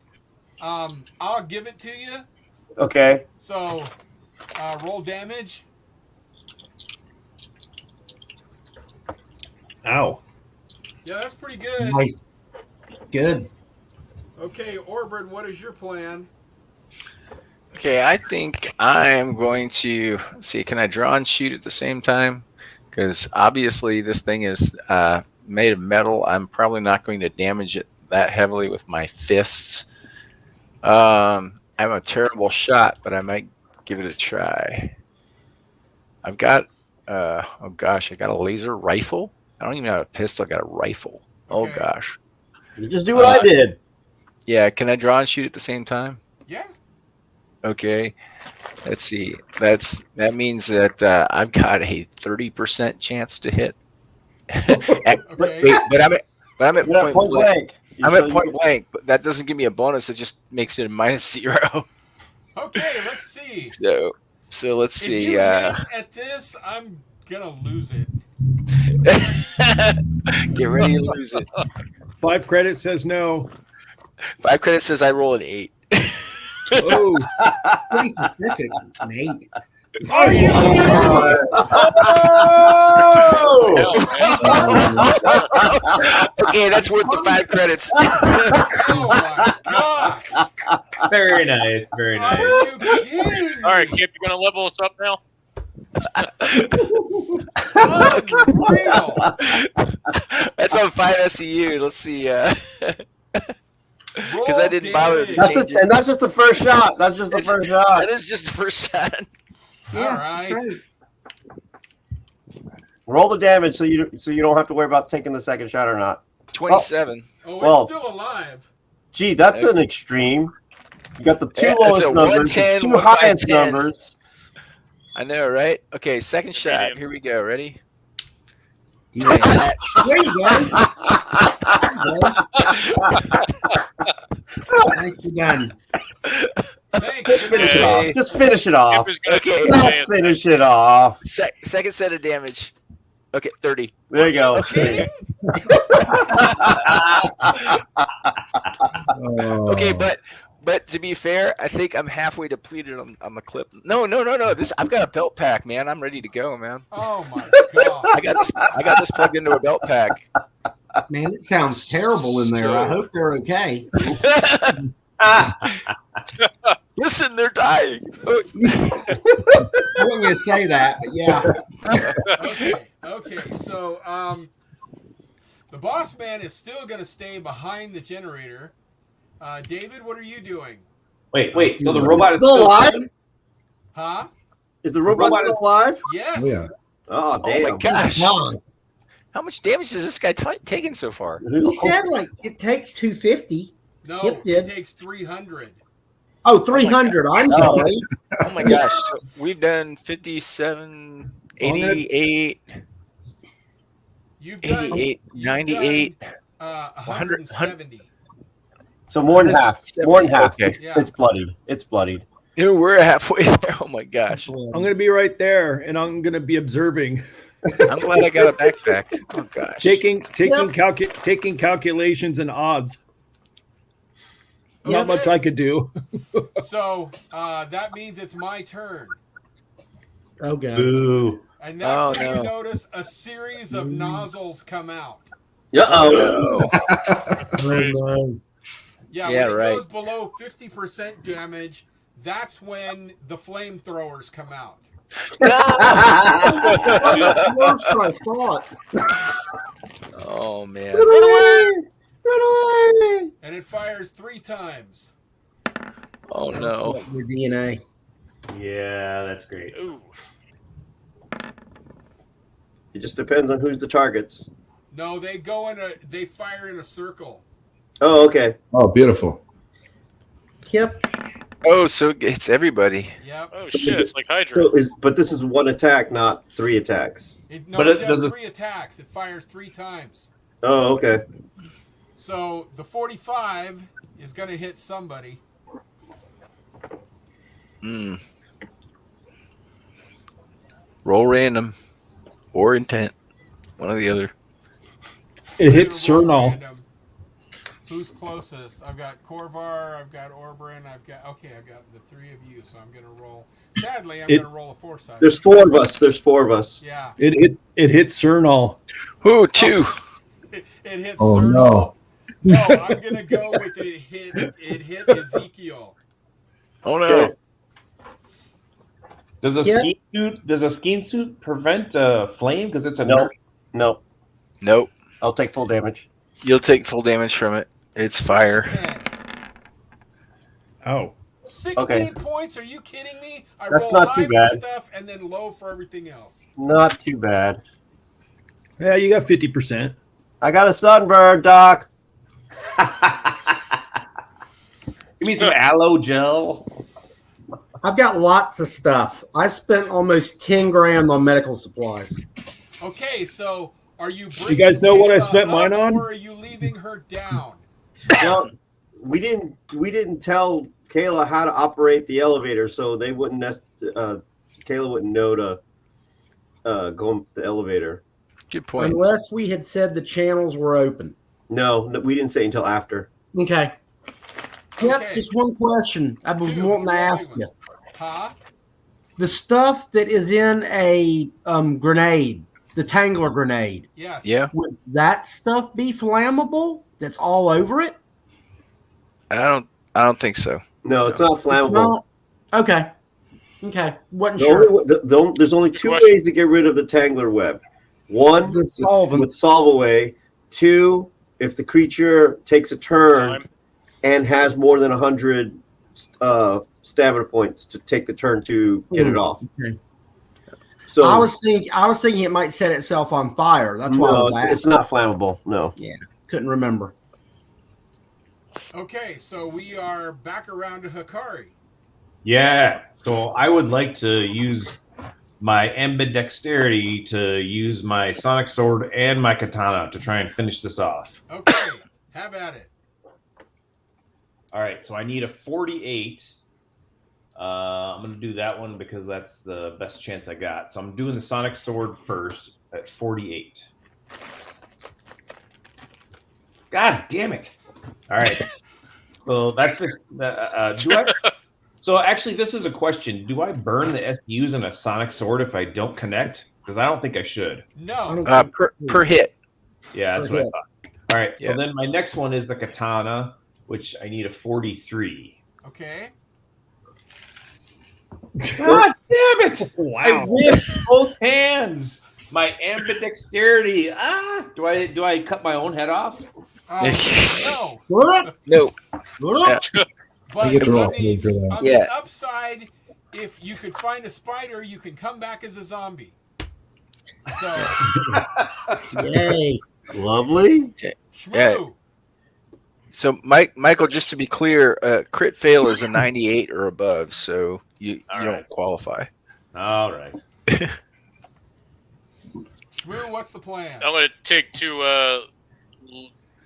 I'll give it to you. Okay. So, roll damage. Ow. Yeah, that's pretty good. Nice. Good. Okay, Orbrin, what is your plan? Okay, I think I'm going to see. Can I draw and shoot at the same time? Because obviously this thing is made of metal. I'm probably not going to damage it that heavily with my fists. I'm a terrible shot, but I might give it a try. I've got, oh gosh, I got a laser rifle. I don't even have a pistol. I got a rifle. Okay. Oh gosh. You just do what I did. Yeah, can I draw and shoot at the same time? Yeah. Okay, let's see. That means that I've got a 30% chance to hit. Okay. but I'm at point blank. I'm at point you- blank, but that doesn't give me a bonus. It just makes it a -0. Okay, let's see. So let's If see. you hit at this, I'm gonna lose it. Get ready to lose it. 5 credits says no. 5 credits says I roll an 8. Oh, Pretty specific, Nate. Are you Okay, that's worth the 5 credits. Oh my gosh! Very nice. Very Are nice. you kidding? All right, Kip, you gonna level us up now? Unreal. That's on 5 SEU. Let's see. Because I didn't bother to change it. And that's just the first shot. That's just the first shot. That is just the first shot. All right. Great. Roll the damage so you don't have to worry about taking the second shot or not. 27. Oh, it's Well, still alive. Gee, that's an extreme. You got the two Yeah, lowest it's a numbers, the 110, two highest 110. numbers. I know, right? Okay, second shot. Here we go. Ready? There you go. Nicely done. Thank Just you. finish it Yeah. off. Just finish it off. Kip is gonna Okay. Just finish it off. Second set of damage. Okay, 30. There you go. Okay. Okay, but to be fair, I think I'm halfway depleted on the clip. No. I've got a belt pack, man. I'm ready to go, man. Oh my god. I got this plugged into a belt pack. Man, it sounds terrible in there. I hope they're okay. Listen, they're dying. I wasn't going to say that, but yeah. Okay. So, the boss man is still going to stay behind the generator. David, what are you doing? Wait. So the robot is Still alive? Huh? Is the robot still alive? Yes. Oh, yeah. Oh, damn. Oh my gosh. God. How much damage has this guy taken so far? He said like it takes 250. No, Kip it did. takes 300. Oh, 300. I'm sorry. Oh my gosh. So we've done 57, 88, You've done 88, 98, 170. So more than half. More than half. Okay. Yeah. It's bloodied. It's bloodied. Dude, we're halfway there. Oh my gosh. I'm going to be right there, and I'm going to be observing. I'm glad I got a backpack. Oh gosh. Taking calculations and odds. Not much I could do. So that means it's my turn. Oh, God. Ooh. And that's when no. you notice a series of nozzles come out. Uh-oh. Yeah, Yeah, when it right. goes below 50% damage, that's when the flamethrowers come out. That's worse than I thought. Oh man. Run away! Run away! And it fires 3 times. Oh no. Your DNA. Yeah, that's great. Ooh. It just depends on who's the targets. No, they fire in a circle. Oh, okay. Oh, beautiful. Kip. Oh, so it's everybody. Yep. Oh shit! It's like Hydra. But this is 1 attack, not 3 attacks. It But does 3 attacks. It fires 3 times. Oh, okay. So the 45 is going to hit somebody. Roll random or intent. One or the other. It hits Roll Cernal. random. Who's closest? I've got Korvar, I've got Orbran, I've got the 3 of you, so I'm going to roll. Sadly, I'm going to roll a 4-sided. There's 4 of us. There's 4 of us. Yeah. It hits Cernal. Ooh, 2. It hits Oh, Cernal. no. No, I'm going to go with it hit Ezekiel. Oh no. Does a Yeah. ski suit prevent flame because it's a No. No. Nope. I'll take full damage. You'll take full damage from it. It's fire. 10. Oh. 16 points? Are you kidding me? I That's roll not high too bad. for stuff and then low for everything else. Not too bad. Yeah, you got 50%. I got a sunburn, Doc. Give me some aloe gel. I've got lots of stuff. I spent almost 10 grand on medical supplies. Okay, so are you bringing You guys know what I Kayla spent mine up, on? or are you leaving her down? No, we didn't tell Kayla how to operate the elevator, so they wouldn't. Kayla wouldn't know to go on the elevator. Good point. Unless we had said the channels were open. No, we didn't say until after. Okay. Yep, Okay. just one question I was 2, wanting to 3 ask big you. ones. Huh? The stuff that is in a grenade, the Tangler grenade, Yes. Yeah. would that stuff be flammable? That's all over it? I don't think so. No, it's not flammable. No. Okay. Okay. Wasn't The sure. only, there's only 2 question. ways to get rid of the Tangler web. 1, The solvent. with solve away. 2, if the creature takes a turn Time. and has more than 100 stamina points to take the turn to get it off. Okay. So I was thinking it might set itself on fire. That's why I no, was asking. it's not flammable. No. Couldn't remember. Okay, so we are back around to Hikari. Yeah. So I would like to use my ambidexterity to use my sonic sword and my katana to try and finish this off. Okay, have at it. All right. So I need a 48. I'm going to do that one because that's the best chance I got. So I'm doing the sonic sword first at 48. God damn it. All right. So that's so actually, this is a question. Do I burn the SUs in a sonic sword if I don't connect? Because I don't think I should. No. Per hit. Yeah, that's Per what I hit. thought. All right. Yeah. So then my next one is the katana, which I need a 43. Okay. God damn it! Wow. I win both hands. My ambidexterity. Do I cut my own head off? No. No. Yeah. But You get to roll. on the, You get to roll. on Yeah. the upside, if you could find a spider, you can come back as a zombie. So, Yay. Lovely. shmoo. So, Michael, just to be clear, crit fail is a 98 or above, so you don't qualify. All right. Shmoo, what's the plan? I'm going to take 2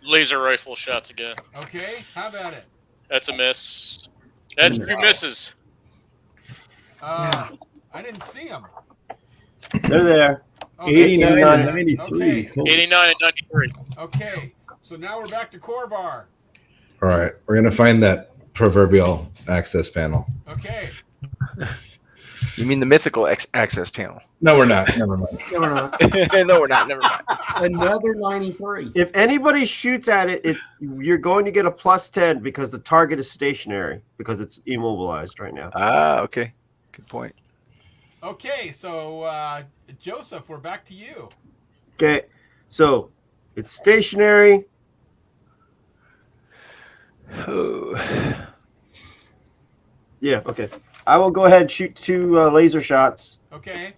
laser rifle shots again. Okay, have at it. That's a miss. That's 2 misses. I didn't see them. They're there. Okay. 89 and 93. Okay. 89 and 93. Okay, so now we're back to Corvar. All right, we're gonna find that proverbial access panel. Okay. You mean the mythical access panel? No, we're not. Never mind. No, we're not. No, we're not. Never mind. Another 93. If anybody shoots at it, you're going to get a +10 because the target is stationary because it's immobilized right now. Ah, okay. Good point. Okay, so Joseph, we're back to you. Okay, so it's stationary. Yeah, okay. I will go ahead and shoot 2 laser shots. Okay.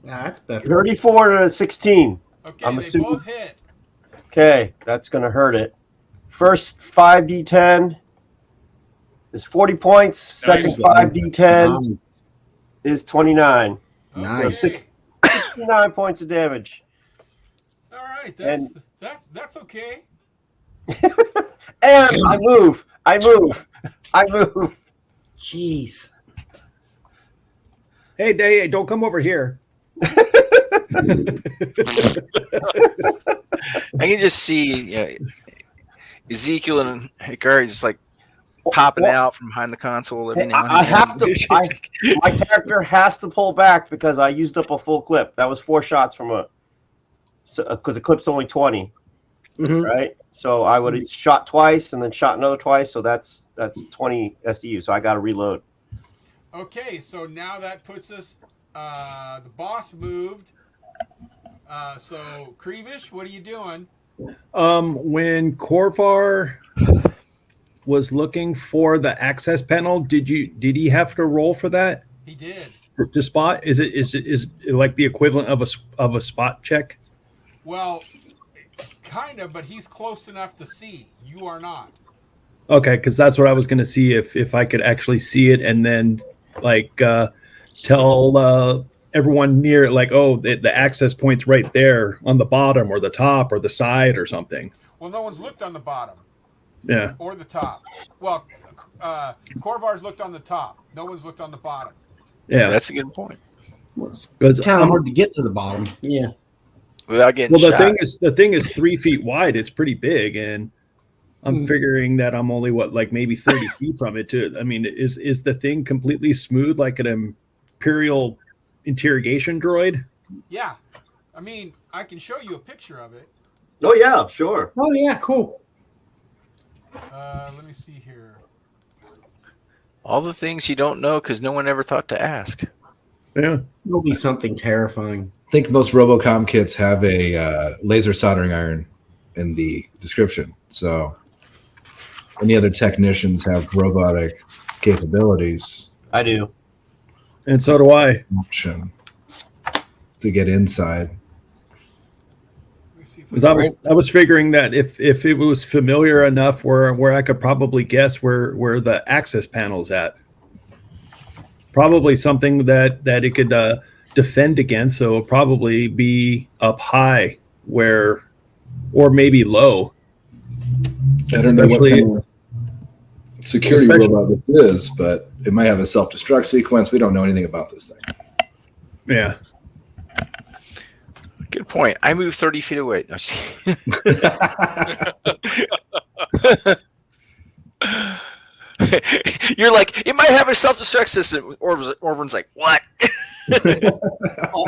Yeah, that's better. 34 to 16. Okay, I'm they assuming. both hit. Okay, that's going to hurt it. First 5d10 is 40 points. Second 5d10 is 29. Nice. So 69 points of damage. All right, that's okay. And I move. Jeez. Hey, Day, don't come over here. I can just see Ezekiel and Hikari just like popping out from behind the console every now and then. I have to. My character has to pull back because I used up a full clip. That was 4 shots from because the clip's only 20, right? So I would have shot twice and then shot another twice. So that's 20 SDU. So I got to reload. Okay, so now that puts us. The boss moved. So Kreevish, what are you doing? When Corvar was looking for the access panel, did he have to roll for that? He did. To spot? Is it like the equivalent of a spot check? Well, kind of, but he's close enough to see. You are not. Okay, because that's what I was going to see if I could actually see it and then like tell everyone near it, like, oh, the access point's right there on the bottom or the top or the side or something. Well, no one's looked on the bottom. Yeah. Or the top. Well, Corvar's looked on the top. No one's looked on the bottom. Yeah, that's a good point. It's kind of hard to get to the bottom. Yeah. Without getting shot. The thing is 3 feet wide. It's pretty big, and I'm figuring that I'm only maybe 30 feet from it too. I mean, is the thing completely smooth like an Imperial interrogation droid? Yeah. I mean, I can show you a picture of it. Oh yeah, sure. Oh yeah, cool. Let me see here. All the things you don't know because no one ever thought to ask. Yeah. It'll be something terrifying. I think most Robocom kits have a laser soldering iron in the description. So any other technicians have robotic capabilities. I do. And so do I. Option to get inside. Because I was figuring that if it was familiar enough where I could probably guess where the access panel's at. Probably something that it could defend against, so it'll probably be up high or maybe low. I don't know what kind of security robot this is, but it might have a self-destruct sequence. We don't know anything about this thing. Yeah. Good point. I moved 30 feet away. No, you're like, it might have a self-destruct system. Orban's like, what?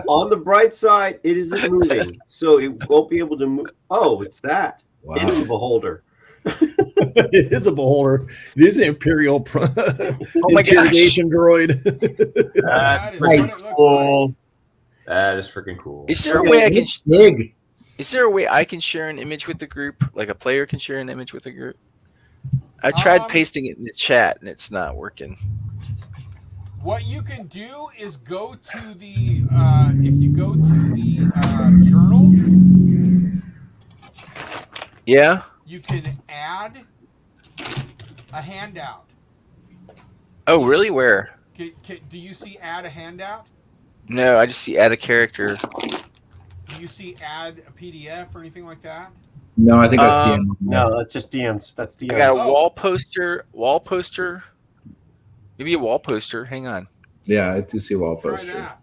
On the bright side, it isn't moving, so it won't be able to move. Oh, it's that. Wow. It is a beholder. It is a beholder. It is an Imperial interrogation droid. That's freaking cool. That is freaking cool. Is there a way I can? Is there a way I can share an image with the group? Like a player can share an image with the group? I tried pasting it in the chat and it's not working. What you can do is go to the if you go to the journal. Yeah. You can add a handout. Oh, really? Where? Do you see add a handout? No, I just see add a character. Do you see add a PDF or anything like that? No, I think that's DM. No, that's just DMs. That's DMs. I got a wall poster. Wall poster. Maybe a wall poster. Hang on. Yeah, I do see wall Try poster. that.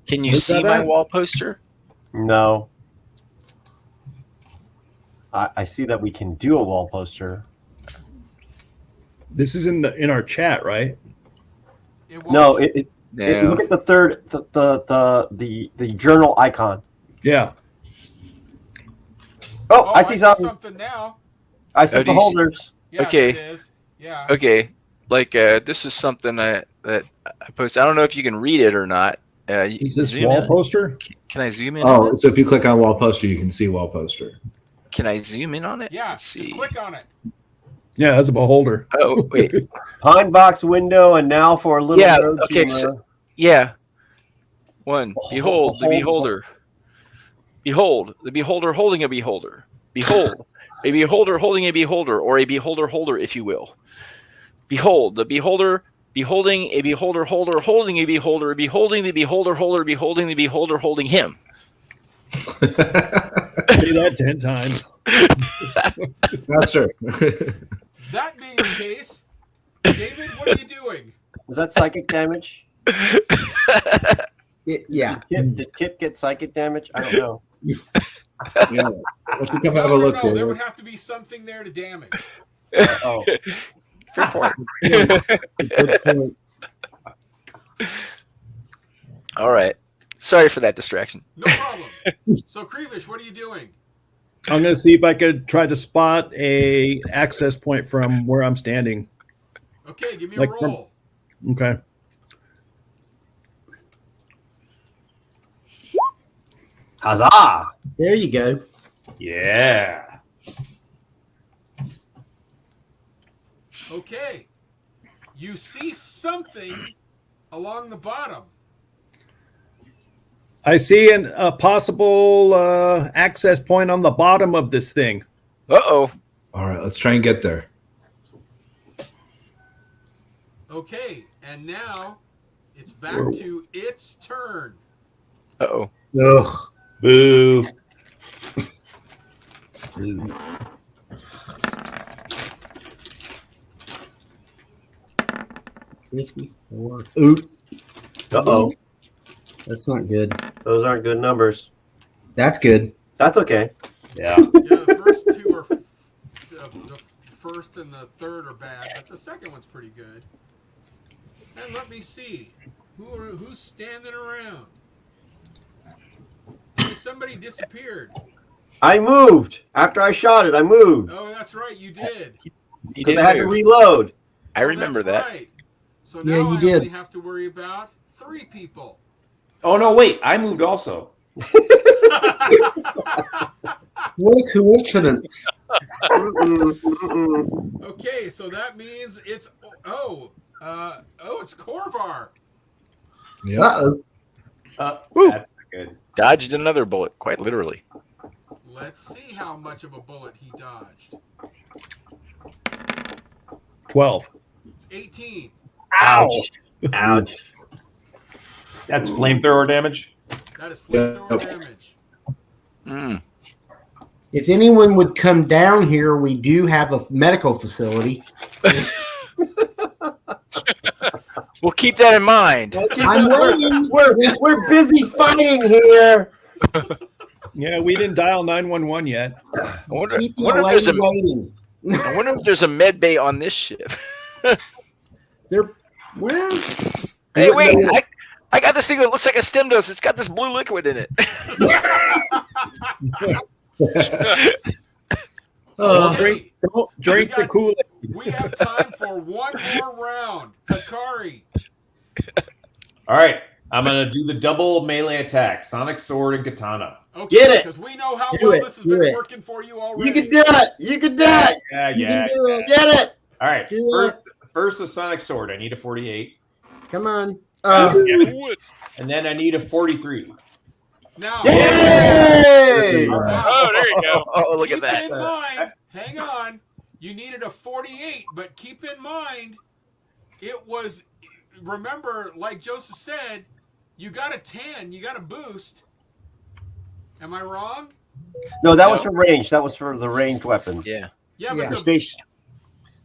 Can you see my wall poster? No. I see that we can do a wall poster. This is in our chat, right? No, look at the third, the journal icon. Yeah. Oh, I see something. Something now. I see beholders. Yeah, Okay. there it is. Yeah. Okay. Like this is something that I posted. I don't know if you can read it or not. Is this wall poster? Can I zoom in? Oh, on it? so if you click on wall poster, you can see wall poster. Can I zoom in on it? Yeah. Let's see. Just click on it. Yeah, that's a beholder. Oh, wait. Pine box window, and now for a little. Yeah. road Okay. to, So, yeah. One. Behold the beholder. Behold the beholder holding a beholder. Behold a beholder holding a beholder, or a beholder holder, if you will. Behold the beholder beholding a beholder holder holding a beholder, beholding the beholder holder, beholding the beholder holding him. Say that 10 times. Faster. That being the case, David, what are you doing? Was that psychic damage? Yeah. Did Kip get psychic damage? I don't know. Yeah. Let's come have a look No, here. there would have to be something there to damage. Oh. Fair point. Good point. All right. Sorry for that distraction. No problem. So, Kreevish, what are you doing? I'm going to see if I could try to spot a access point from where I'm standing. Okay, give me a roll. Okay. Huzzah! There you go. Yeah. Okay. You see something along the bottom. I see a possible access point on the bottom of this thing. Uh-oh. All right, let's try and get there. Okay, and now it's back to its turn. Uh-oh. Ugh. Boo. 54. Oop. Uh-oh. That's not good. Those aren't good numbers. That's good. That's okay. Yeah. Yeah, the first two are the first and the third are bad, but the second one's pretty good. And let me see. Who's standing around? Hey, somebody disappeared. I moved. After I shot it, I moved. Oh, that's right, you did. Because I had to reload. I remember that's that. Right. So Yeah, now you I did. only have to worry about 3 people. Oh no! Wait, I moved also. What a coincidence. Okay, so that means it's it's Korvar. Yeah. Woo. That's good. Dodged another bullet, quite literally. Let's see how much of a bullet he dodged. 12. It's 18. Ouch. Ouch. That's flamethrower damage. That is flamethrower damage. Mm. If anyone would come down here, we do have a medical facility. We'll keep that in mind. I'm waiting. We're busy fighting here. Yeah, we didn't dial 911 yet. I wonder, Keep I you wonder if waiting. there's a med bay on this ship. They're where? Hey, wait! I got this thing that looks like a stem dose. It's got this blue liquid in it. Don't drink the Kool-Aid. We have time for one more round. Hikari. All right, I'm gonna do the double melee attack: Sonic Sword and Katana. Okay, Get it. because we know how Do well it. this has Do been it. working for you already. You can do it. You can do it. Yeah, You yeah. can do it. Get it. All right, Do it. first the Sonic Sword. I need a 48. Come on. And then I need a 43. Now, Yay! Oh, there you go. Oh, look at keep that. in mind, hang on, you needed a 48, but keep in mind, it was, remember, like Joseph said, you got a 10, you got a boost. Am I wrong? No, that was for range. That was for the ranged weapons. Yeah. Yeah, Yeah. but For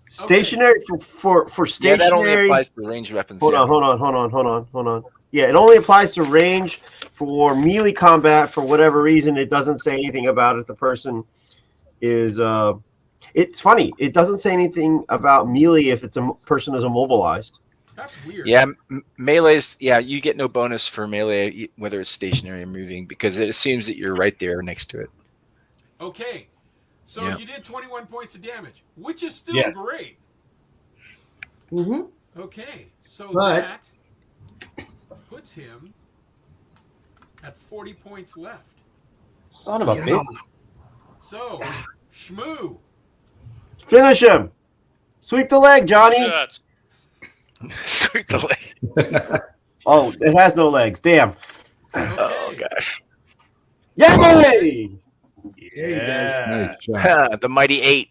stationary for Yeah, stationary. that only applies to the ranged weapons. Hold on. Yeah, it only applies to range. For melee combat, for whatever reason, it doesn't say anything about if the person is. It's funny. It doesn't say anything about melee if it's a person is immobilized. that's weird. Yeah, melee's. Yeah, you get no bonus for melee whether it's stationary or moving because it assumes that you're right there next to it. Okay, so Yeah. you did 21 points of damage, which is still great. Mm-hmm. Okay, so But- that puts him at 40 points left. Son of a bitch. So, Shmoo, Finish him. Sweep the leg, Johnny. Shots. Sweep the leg. Oh, it has no legs. Damn. Oh gosh. Yay! Yeah. Nice job. The mighty 8.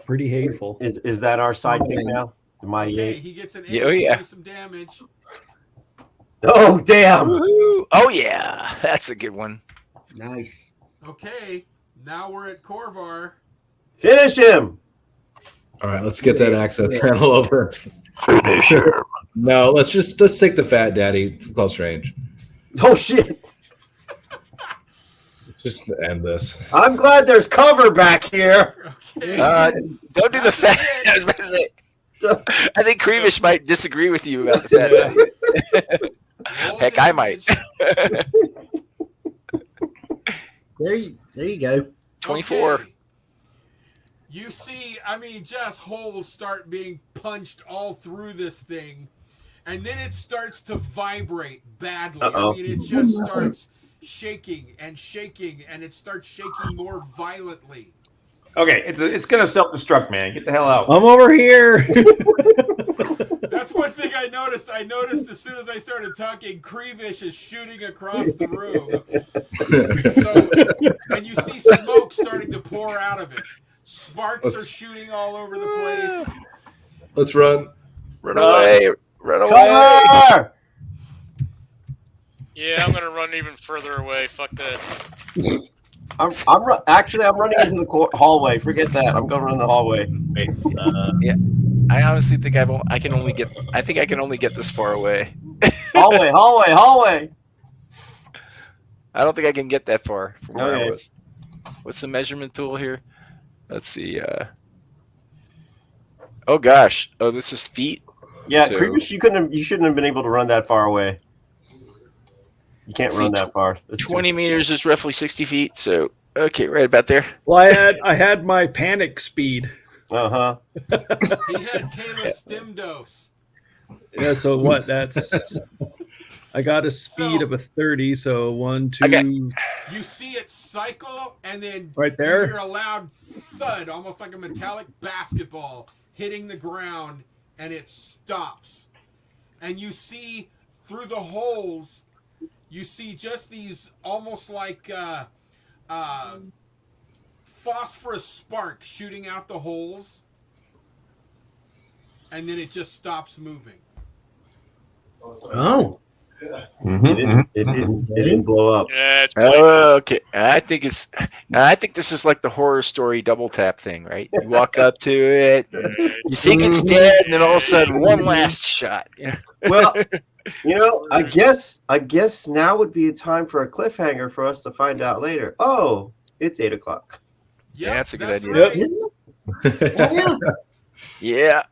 Pretty hateful. Is that our sidekick now? The mighty okay, eight. he gets an 8, Yeah, oh, yeah. some damage. Oh damn! Woo-hoo. Oh yeah, that's a good one. Nice. Okay, now we're at Korvar. Finish him. All right, let's get that access panel over. Finish him. No, let's take the fat daddy close range. Oh shit! Just to end this. I'm glad there's cover back here. Okay. Don't do the fat. I was about to say. I think Creevish might disagree with you about the fat daddy. Roll Heck, I might. damage. There you go. 24. Okay. You see, I mean, just holes start being punched all through this thing, and then it starts to vibrate badly. Uh-oh. I mean, it just starts shaking, and it starts shaking more violently. Okay, it's gonna self-destruct, man. Get the hell out. I'm over here. That's one thing I noticed. I noticed as soon as I started talking, Creevish is shooting across the room. So, and you see smoke starting to pour out of it. Sparks are shooting all over the place. Let's run. Run away. Run away. Cover! Yeah, I'm gonna run even further away. Fuck that. I'm running into the hallway. Forget that. I'm going to run the hallway. Wait, I honestly think I can only get this far away. Hallway. I don't think I can get that far from where Okay. I was. What's the measurement tool here? Let's see. Oh gosh. Oh, this is feet. Yeah, So- Creepish, you shouldn't have been able to run that far away. You can't See, run that far. That's 20 meters is roughly 60 feet. So okay, right about there. Well, I had my panic speed. Uh-huh. He had Kayla Stimdos. Yeah, so what? That's I got a speed of a 30, so 1, 2. Okay. You see it cycle, and then Right there? you hear a loud thud, almost like a metallic basketball hitting the ground, and it stops. And you see through the holes, you see just these almost like phosphorus sparks shooting out the holes, and then it just stops moving. Oh. It didn't blow up. Yeah, it's Okay, I think this is like the horror story double tap thing, right? You walk up to it, you think it's dead, and then all of a sudden, one last shot. Yeah. Well, I guess now would be a time for a cliffhanger for us to find out later. Oh, it's 8:00. Yep, that's a good idea. right. Yeah.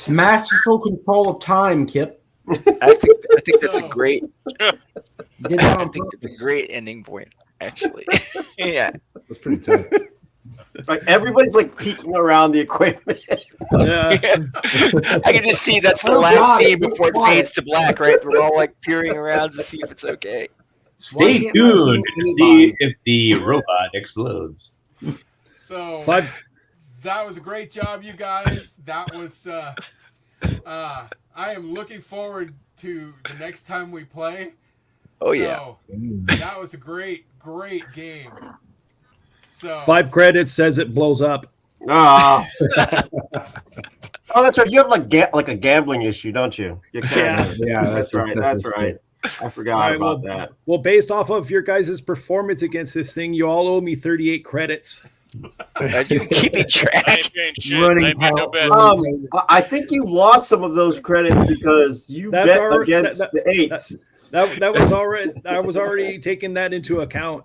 Masterful control of time, Kip. I think that's a great. You did that I on think it's purpose. a great ending point, actually. Yeah. That's pretty tight. Like everybody's like peeking around the equipment. Yeah. I can just see that's the Oh, last God, scene it's before it quiet. fades to black, right? We're all like peering around to see if it's okay. Stay can't I tuned hear to see if the robot explodes. So Five. That was a great job, you guys. That was. I am looking forward to the next time we play. Oh, so, that was a great game. So 5 credits says it blows up. Oh, that's right. You have like a gambling issue, don't you? Yeah, that's right. That's right. I forgot about that. Well, based off of your guys' performance against this thing, you all owe me 38 credits. You keep me track. I think you lost some of those credits because you bet against the 8s. That was already. I was already taking that into account.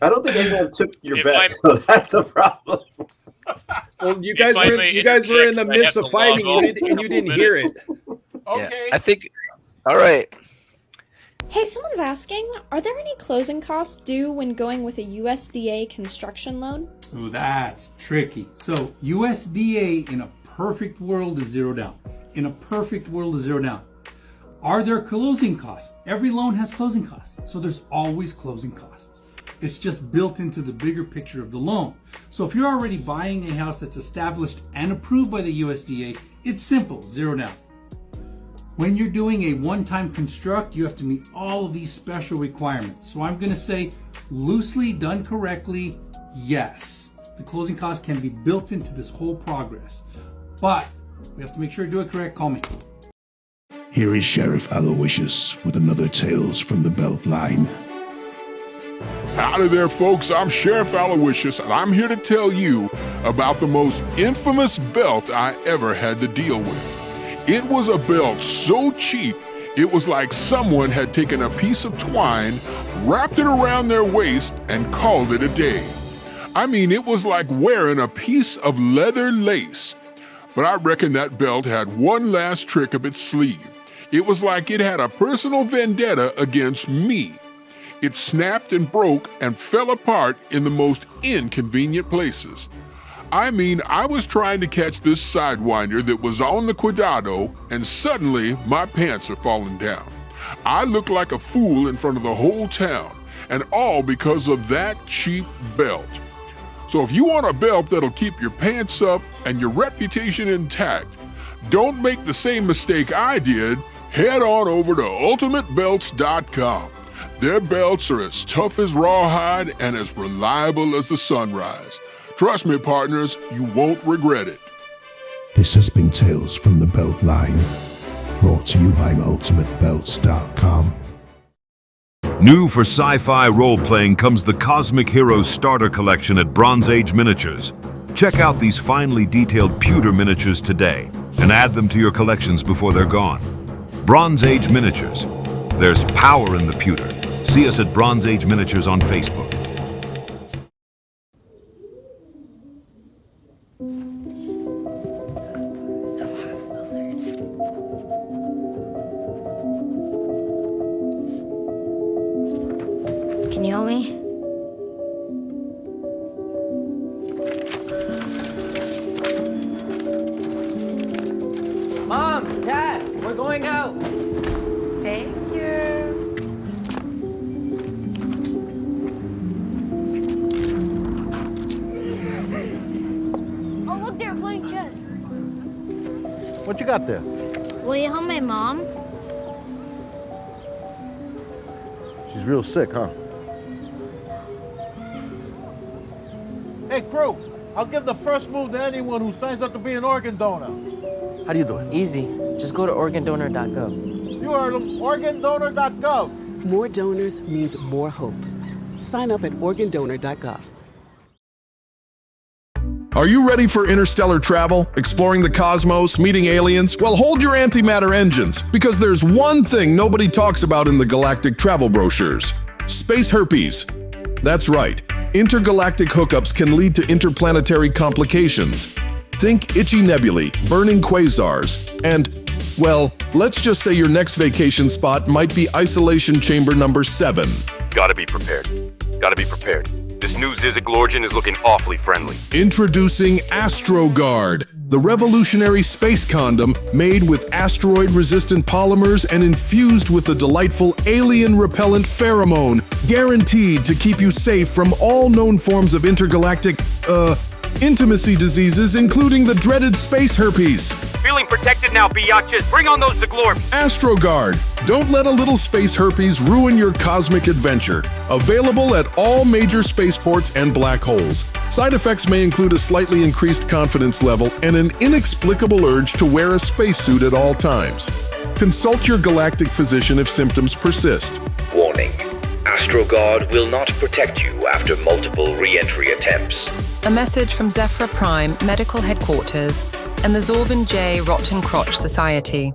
I don't think anyone took your bet. So that's the problem. Well, you guys were in the midst of fighting, and you didn't hear it. Okay. I think. All right. Hey, someone's asking, are there any closing costs due when going with a USDA construction loan? Oh, that's tricky. So USDA in a perfect world is zero down. In a perfect world is zero down. Are there closing costs? Every loan has closing costs. So there's always closing costs. It's just built into the bigger picture of the loan. So if you're already buying a house that's established and approved by the USDA, it's simple, zero down. When you're doing a one-time construct, you have to meet all of these special requirements. So I'm going to say, loosely done correctly, yes. The closing costs can be built into this whole progress. But we have to make sure to do it correct. Call me. Here is Sheriff Aloysius with another Tales from the Beltline. Howdy there, folks. I'm Sheriff Aloysius, and I'm here to tell you about the most infamous belt I ever had to deal with. It was a belt so cheap, it was like someone had taken a piece of twine, wrapped it around their waist, and called it a day. I mean, it was like wearing a piece of leather lace. But I reckon that belt had one last trick up its sleeve. It was like it had a personal vendetta against me. It snapped and broke and fell apart in the most inconvenient places. I mean, I was trying to catch this sidewinder that was on the Cuidado, and suddenly my pants are falling down. I look like a fool in front of the whole town, and all because of that cheap belt. So if you want a belt that'll keep your pants up and your reputation intact, don't make the same mistake I did. Head on over to ultimatebelts.com. Their belts are as tough as rawhide and as reliable as the sunrise. Trust me, partners, you won't regret it. This has been Tales from the Beltline, brought to you by ultimatebelts.com. New for sci-fi role-playing comes the Cosmic Heroes Starter Collection at Bronze Age Miniatures. Check out these finely detailed pewter miniatures today and add them to your collections before they're gone. Bronze Age Miniatures. There's power in the pewter. See us at Bronze Age Miniatures on Facebook. Can you help me? Mom, Dad, we're going out. Thank you. Oh, look, they're playing chess. What you got there? Will you help my mom? She's real sick, huh? Hey, crew, I'll give the first move to anyone who signs up to be an organ donor. How do you do it? Easy. Just go to organdonor.gov. You heard them, organdonor.gov. More donors means more hope. Sign up at organdonor.gov. Are you ready for interstellar travel, exploring the cosmos, meeting aliens? Well, hold your antimatter engines, because there's one thing nobody talks about in the galactic travel brochures: space herpes. That's right. Intergalactic hookups can lead to interplanetary complications. Think itchy nebulae, burning quasars, and, well, let's just say your next vacation spot might be isolation chamber number 7. Gotta be prepared. Gotta be prepared. This new Ziziglorgian is looking awfully friendly. Introducing AstroGuard, the revolutionary space condom made with asteroid-resistant polymers and infused with a delightful alien-repellent pheromone Guaranteed to keep you safe from all known forms of intergalactic, intimacy diseases, including the dreaded space herpes. Feeling protected now, biatches. Bring on those Zaglorp. AstroGuard. Don't let a little space herpes ruin your cosmic adventure. Available at all major spaceports and black holes. Side effects may include a slightly increased confidence level and an inexplicable urge to wear a spacesuit at all times. Consult your galactic physician if symptoms persist. Warning. AstroGuard will not protect you after multiple re-entry attempts. A message from Zephyr Prime Medical Headquarters and the Zorvan J. Rotten Crotch Society.